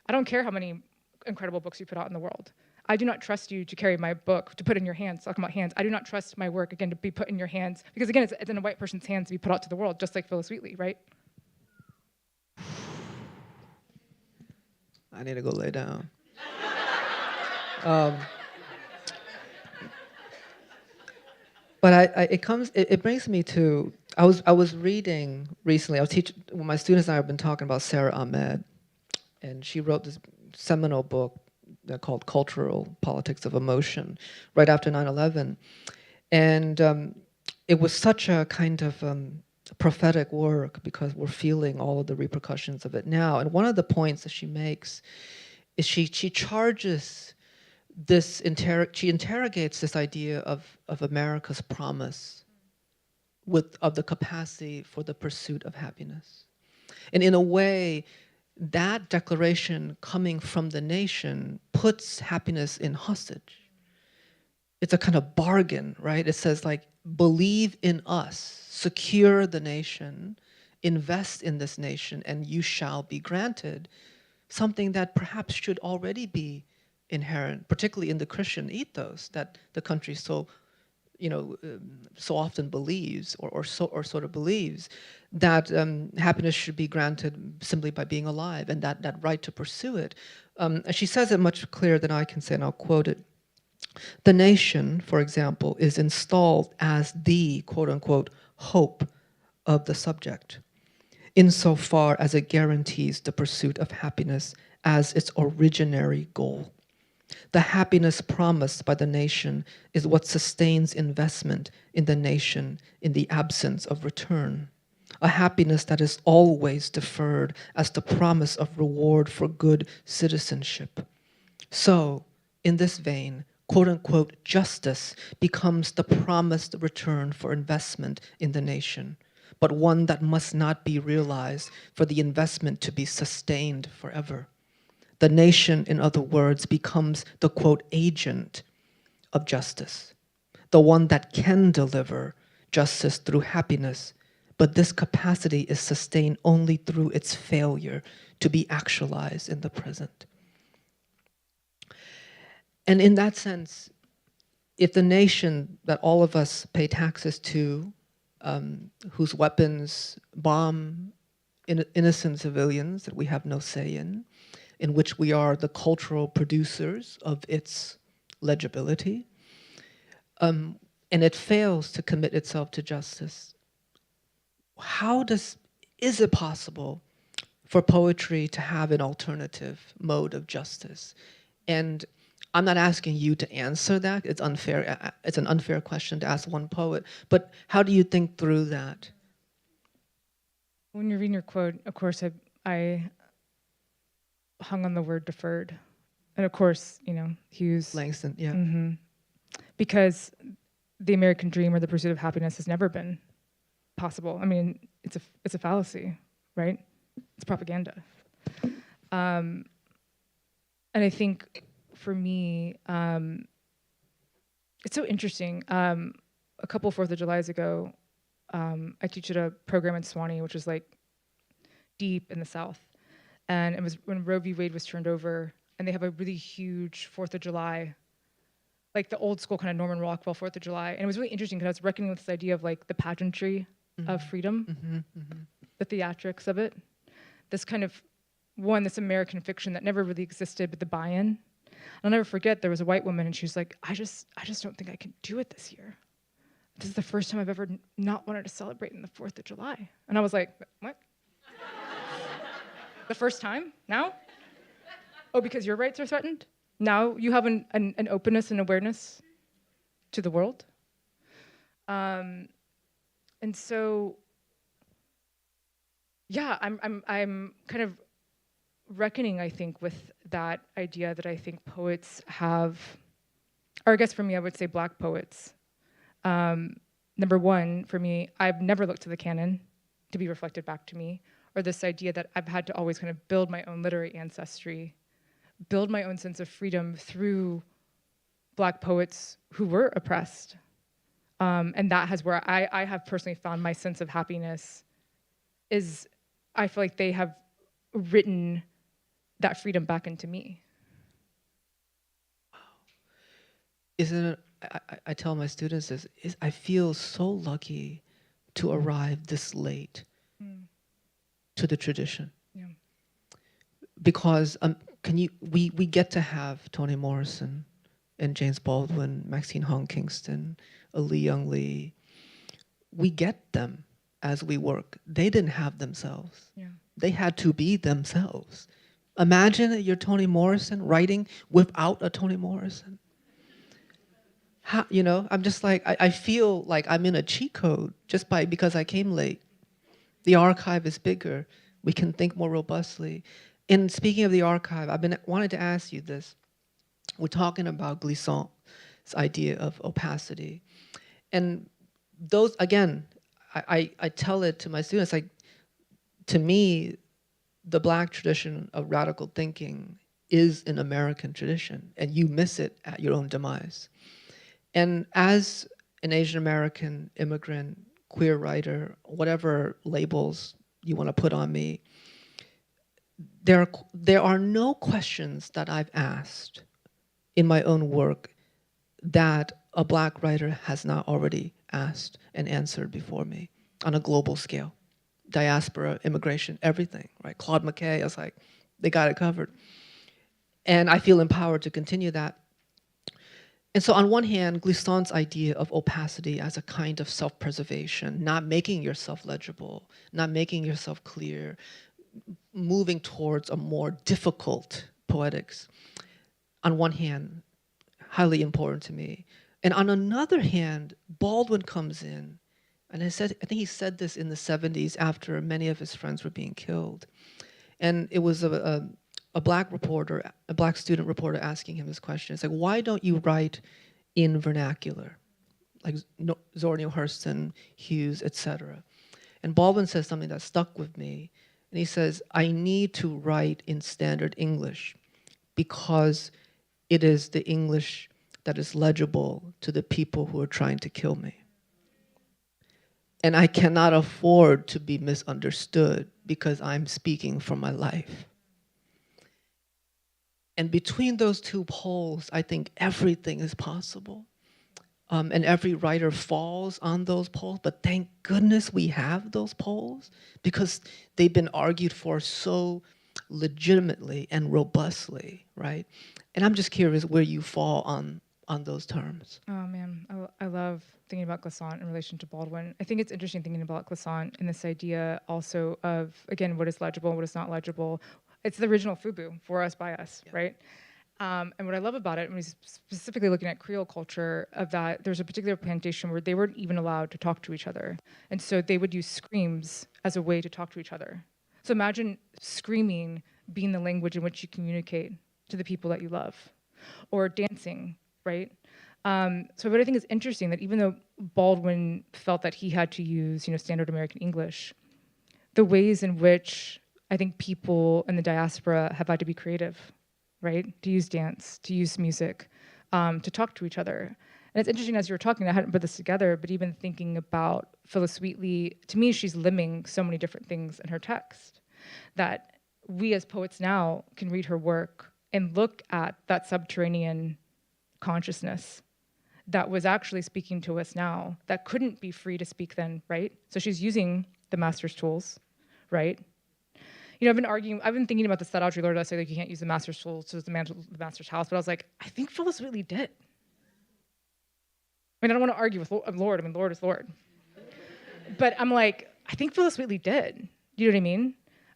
I don't care how many incredible books you put out in the world. I do not trust you to carry my book, to put in your hands, talking about hands. I do not trust my work, again, to be put in your hands, because again, it's in a white person's hands to be put out to the world, just like Phyllis Wheatley, right? I need to go lay down. But it brings me to, I was reading recently, when my students and I have been talking about Sarah Ahmed, and she wrote this seminal book called Cultural Politics of Emotion right after 9/11. And it was such a kind of prophetic work because we're feeling all of the repercussions of it now. And one of the points that she makes is she charges this, she interrogates this idea of America's promise of the capacity for the pursuit of happiness. And in a way, that declaration coming from the nation puts happiness in hostage. It's a kind of bargain, right? It says, like, believe in us, secure the nation, invest in this nation, and you shall be granted something that perhaps should already be inherent, particularly in the Christian ethos that the country so often believes, or sort of believes, that happiness should be granted simply by being alive, and that right to pursue it. And she says it much clearer than I can say, and I'll quote it. The nation, for example, is installed as the, quote unquote, hope of the subject, insofar as it guarantees the pursuit of happiness as its originary goal. The happiness promised by the nation is what sustains investment in the nation in the absence of return. A happiness that is always deferred as the promise of reward for good citizenship. So, in this vein, quote-unquote justice becomes the promised return for investment in the nation, but one that must not be realized for the investment to be sustained forever. The nation, in other words, becomes the, quote, agent of justice, the one that can deliver justice through happiness, but this capacity is sustained only through its failure to be actualized in the present. And in that sense, if the nation that all of us pay taxes to, whose weapons bomb innocent civilians that we have no say in, in which we are the cultural producers of its legibility, and it fails to commit itself to justice. Is it possible for poetry to have an alternative mode of justice? And I'm not asking you to answer that. It's unfair. It's an unfair question to ask one poet. But how do you think through that? When you're reading your quote, of course, I hung on the word deferred. And of course, Hughes. Langston, yeah. Because the American dream or the pursuit of happiness has never been possible. I mean, it's a fallacy, right? It's propaganda. And I think for me, it's so interesting. A couple 4th of Julys ago, I teach at a program in Swanee, which is like deep in the South. And it was when Roe v. Wade was turned over, and they have a really huge 4th of July, like the old school kind of Norman Rockwell 4th of July. And it was really interesting because I was reckoning with this idea of like the pageantry of freedom, the theatrics of it. This kind of this American fiction that never really existed, but the buy-in. I'll never forget, there was a white woman and she was like, I just don't think I can do it this year. This is the first time I've ever not wanted to celebrate in the 4th of July. And I was like, what? The first time? Now? Oh, because your rights are threatened? Now you have an openness and awareness to the world? And so, yeah, I'm kind of reckoning, I think, with that idea that I think poets have, or I guess for me, I would say Black poets. Number one, for me, I've never looked to the canon to be reflected back to me, or this idea that I've had to always kind of build my own literary ancestry, build my own sense of freedom through Black poets who were oppressed. And that has where I have personally found my sense of happiness is, I feel like they have written that freedom back into me. Isn't it, I tell my students this, I feel so lucky to arrive this late to the tradition. Yeah. Because we get to have Toni Morrison and James Baldwin, Maxine Hong Kingston, Ali Young Lee. We get them as we work. They didn't have themselves. Yeah. They had to be themselves. Imagine that you're Toni Morrison writing without a Toni Morrison. How, I'm just like, I feel like I'm in a cheat code just because I came late. The archive is bigger. We can think more robustly. And speaking of the archive, wanted to ask you this. We're talking about Glissant's idea of opacity. And those, again, I tell it to my students, like, to me, the Black tradition of radical thinking is an American tradition, and you miss it at your own demise. And as an Asian American immigrant, queer writer, whatever labels you want to put on me, there are no questions that I've asked in my own work that a Black writer has not already asked and answered before me on a global scale. Diaspora, immigration, everything, right? Claude McKay, I was like, they got it covered. And I feel empowered to continue that. And so on one hand, Glissant's idea of opacity as a kind of self-preservation, not making yourself legible, not making yourself clear, moving towards a more difficult poetics, on one hand, highly important to me. And on another hand, Baldwin comes in, and I think he said this in the 70s after many of his friends were being killed. And it was a Black reporter, a Black student reporter asking him this question. It's like, why don't you write in vernacular? Like Zora Neale Hurston, Hughes, etc. And Baldwin says something that stuck with me. And he says, I need to write in standard English because it is the English that is legible to the people who are trying to kill me. And I cannot afford to be misunderstood because I'm speaking from my life. And between those two poles, I think everything is possible. And every writer falls on those poles, but thank goodness we have those poles because they've been argued for so legitimately and robustly, right? And I'm just curious where you fall on those terms. Oh man, I love thinking about Glissant in relation to Baldwin. I think it's interesting thinking about Glissant and this idea also of, again, what is legible, what is not legible. It's the original FUBU, for us, by us, right? And what I love about it, when he's specifically looking at Creole culture, of that there's a particular plantation where they weren't even allowed to talk to each other. And so they would use screams as a way to talk to each other. So imagine screaming being the language in which you communicate to the people that you love, or dancing, right? So what I think is interesting, that even though Baldwin felt that he had to use, standard American English, the ways in which I think people in the diaspora have had to be creative, right? To use dance, to use music, to talk to each other. And it's interesting, as you were talking, I hadn't put this together, but even thinking about Phyllis Wheatley, to me, she's limning so many different things in her text that we as poets now can read her work and look at that subterranean consciousness that was actually speaking to us now, that couldn't be free to speak then, right? So she's using the master's tools, right? I've been thinking about this, that Audre Lorde, I say, like, you can't use the master's tools to the master's house, but I was like, I think Phyllis Wheatley did. I don't want to argue with Lorde. Lorde is Lorde. But I'm like, I think Phyllis Wheatley did. You know what I mean?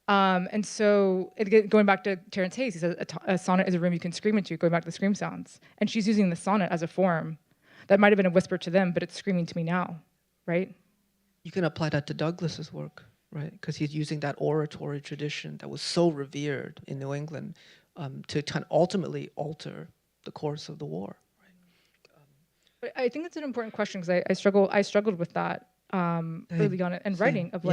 And so, going back to Terrence Hayes, he says a sonnet is a room you can scream into, going back to the scream sounds. And she's using the sonnet as a form that might have been a whisper to them, but it's screaming to me now, right? You can apply that to Douglas's work, right? Because he's using that oratory tradition that was so revered in New England to kind of ultimately alter the course of the war. But I think that's an important question, because I struggled with that early on in writing, of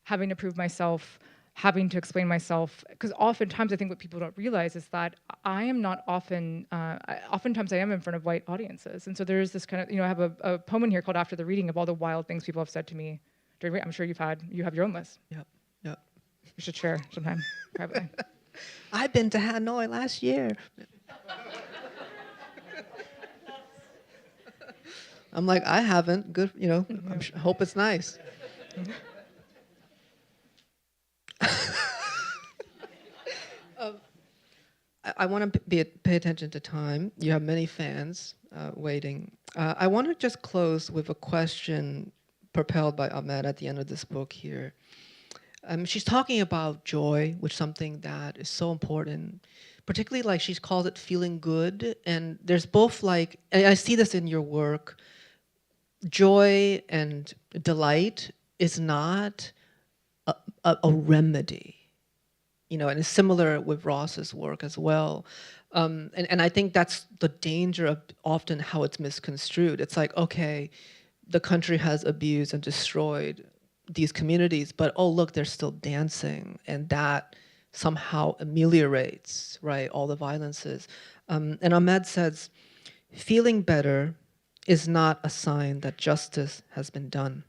having to prove myself, having to explain myself, because oftentimes I think what people don't realize is that I am not often, oftentimes I am in front of white audiences. And so there's this kind of, I have a poem in here called After the Reading of all the wild things people have said to me during, I'm sure you have your own list. Yep. We should share sometime, privately. I've been to Hanoi last year. I'm like, I haven't. Good, I hope it's nice. I want to pay attention to time. You have many fans waiting. I want to just close with a question propelled by Ahmed at the end of this book here. She's talking about joy, which is something that is so important, particularly, like, she's called it feeling good. And there's both, like, and I see this in your work, joy and delight is not a remedy, and it's similar with Ross's work as well. And I think that's the danger of often how it's misconstrued. It's like, okay, the country has abused and destroyed these communities, but oh, look, they're still dancing, and that somehow ameliorates, right, all the violences. And Ahmed says, feeling better is not a sign that justice has been done,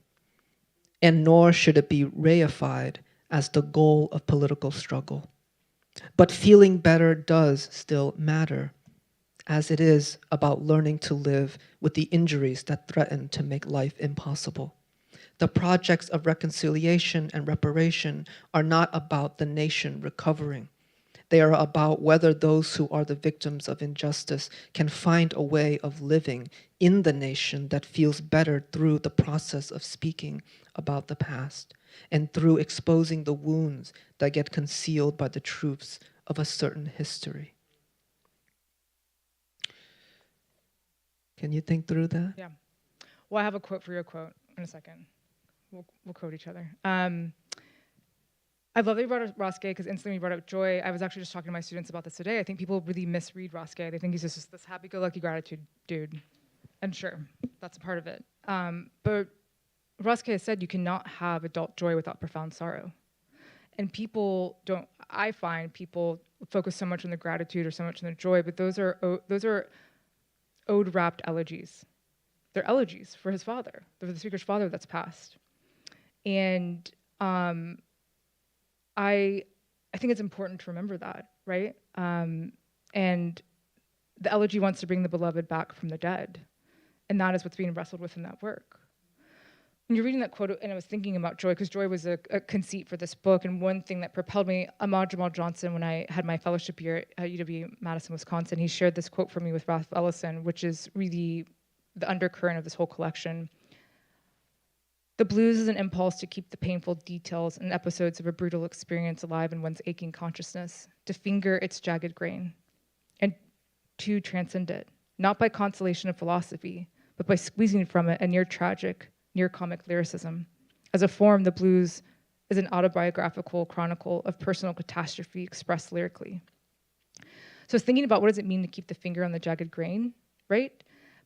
and nor should it be reified as the goal of political struggle. But feeling better does still matter, as it is about learning to live with the injuries that threaten to make life impossible. The projects of reconciliation and reparation are not about the nation recovering. They are about whether those who are the victims of injustice can find a way of living in the nation that feels better through the process of speaking about the past and through exposing the wounds that get concealed by the truths of a certain history. Can you think through that? Yeah. Well, I have a quote for your quote in a second. We'll quote each other. I love that you brought up Ross Gay, because instantly you brought up joy. I was actually just talking to my students about this today. I think people really misread Ross Gay. They think he's just this happy-go-lucky gratitude dude. And sure, that's a part of it. But Ross Gay has said you cannot have adult joy without profound sorrow. And I find people focus so much on the gratitude or so much on the joy, but those are ode-wrapped elegies. They're elegies for his father, for the speaker's father that's passed. And I think it's important to remember that, right? And the elegy wants to bring the beloved back from the dead. And that is what's being wrestled with in that work. when you're reading that quote, and I was thinking about joy, because joy was a conceit for this book, and one thing that propelled me, Ahmad Jamal Johnson, when I had my fellowship year at UW-Madison, Wisconsin, he shared this quote for me with Ralph Ellison, which is really the undercurrent of this whole collection. The blues is an impulse to keep the painful details and episodes of a brutal experience alive in one's aching consciousness, to finger its jagged grain, and to transcend it, not by consolation of philosophy, but by squeezing from it a near tragic, near comic lyricism. As a form, the blues is an autobiographical chronicle of personal catastrophe expressed lyrically. So I was thinking about what does it mean to keep the finger on the jagged grain, right?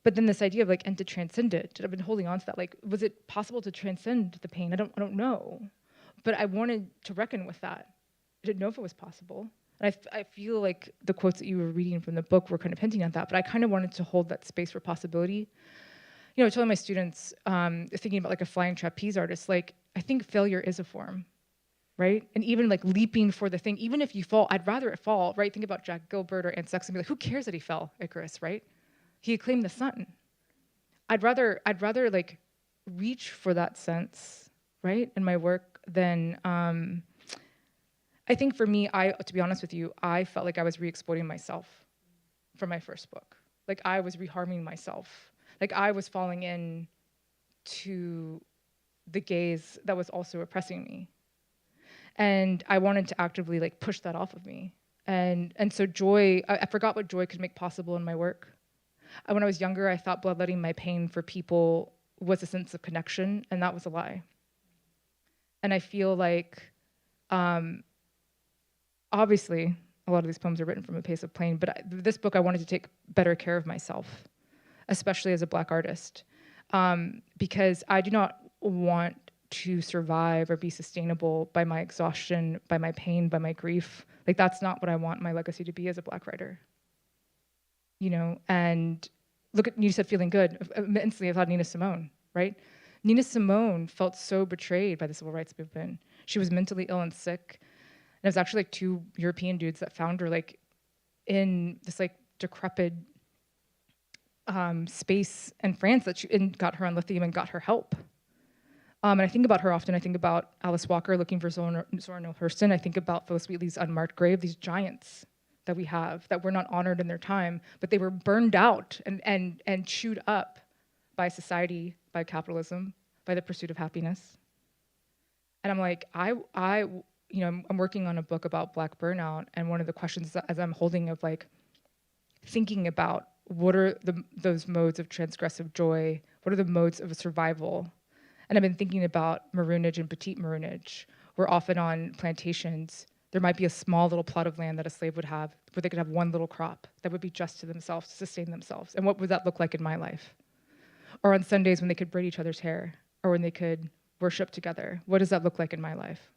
But then this idea of like, and to transcend it, I've been holding on to that. Like, was it possible to transcend the pain? I don't know. But I wanted to reckon with that. I didn't know if it was possible. And I feel like the quotes that you were reading from the book were kind of hinting at that, but I kind of wanted to hold that space for possibility. You know, telling my students, thinking about like a flying trapeze artist, like, I think failure is a form, right? And even like leaping for the thing, even if you fall, I'd rather it fall, right? Think about Jack Gilbert or Anne Sexton, be like, who cares that he fell, Icarus, right? He acclaimed the sun. I'd rather like reach for that sense, right, in my work than, I think for me, to be honest with you, I felt like I was re-exploiting myself from my first book. Like I was reharming myself. Like I was falling in to the gaze that was also oppressing me. And I wanted to actively like push that off of me. And so joy, I forgot what joy could make possible in my work. When I was younger, I thought bloodletting my pain for people was a sense of connection, and that was a lie. And I feel like, obviously, a lot of these poems are written from a place of pain, but this book, I wanted to take better care of myself, especially as a Black artist, because I do not want to survive or be sustainable by my exhaustion, by my pain, by my grief. Like, that's not what I want my legacy to be as a Black writer. You know, and look at, you said feeling good. Instantly I thought Nina Simone, right? Nina Simone felt so betrayed by the civil rights movement. She was mentally ill and sick. And it was actually like 2 European dudes that found her like in this like decrepit space in France that and got her on lithium and got her help. And I think about her often. I think about Alice Walker looking for Zora Neale Hurston. I think about Phyllis Wheatley's unmarked grave, these giants that we have that were not honored in their time, but they were burned out and chewed up by society, by capitalism, by the pursuit of happiness. And I'm like, I'm working on a book about Black burnout, and one of the questions as I'm holding of like thinking about what are those modes of transgressive joy, what are the modes of survival? And I've been thinking about maroonage and petite maroonage. We're often on plantations. There might be a small little plot of land that a slave would have where they could have one little crop that would be just to themselves, to sustain themselves. And what would that look like in my life? Or on Sundays when they could braid each other's hair, or when they could worship together. What does that look like in my life?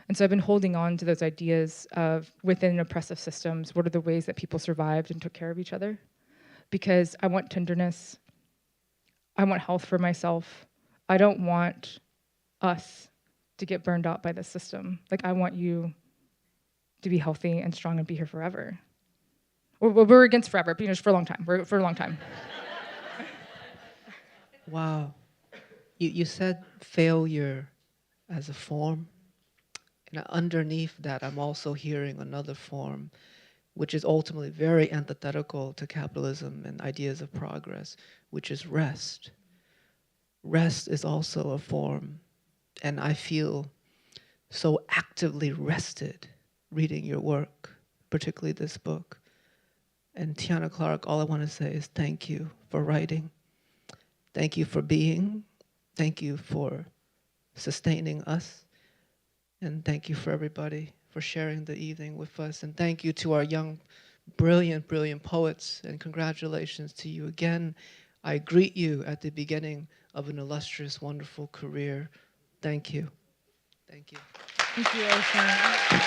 And so I've been holding on to those ideas of within oppressive systems, what are the ways that people survived and took care of each other? Because I want tenderness. I want health for myself. I don't want us to get burned out by this system. Like, I want you to be healthy and strong and be here forever. We're against forever, but for a long time. For a long time. Wow. You said failure as a form. And underneath that, I'm also hearing another form, which is ultimately very antithetical to capitalism and ideas of progress, which is rest. Rest is also a form. And I feel so actively rested reading your work, particularly this book. And Tiana Clark, all I want to say is thank you for writing. Thank you for being. Thank you for sustaining us. And thank you for everybody for sharing the evening with us. And thank you to our young, brilliant, brilliant poets. And congratulations to you again. I greet you at the beginning of an illustrious, wonderful career. Thank you. Thank you. Thank you, Ocean.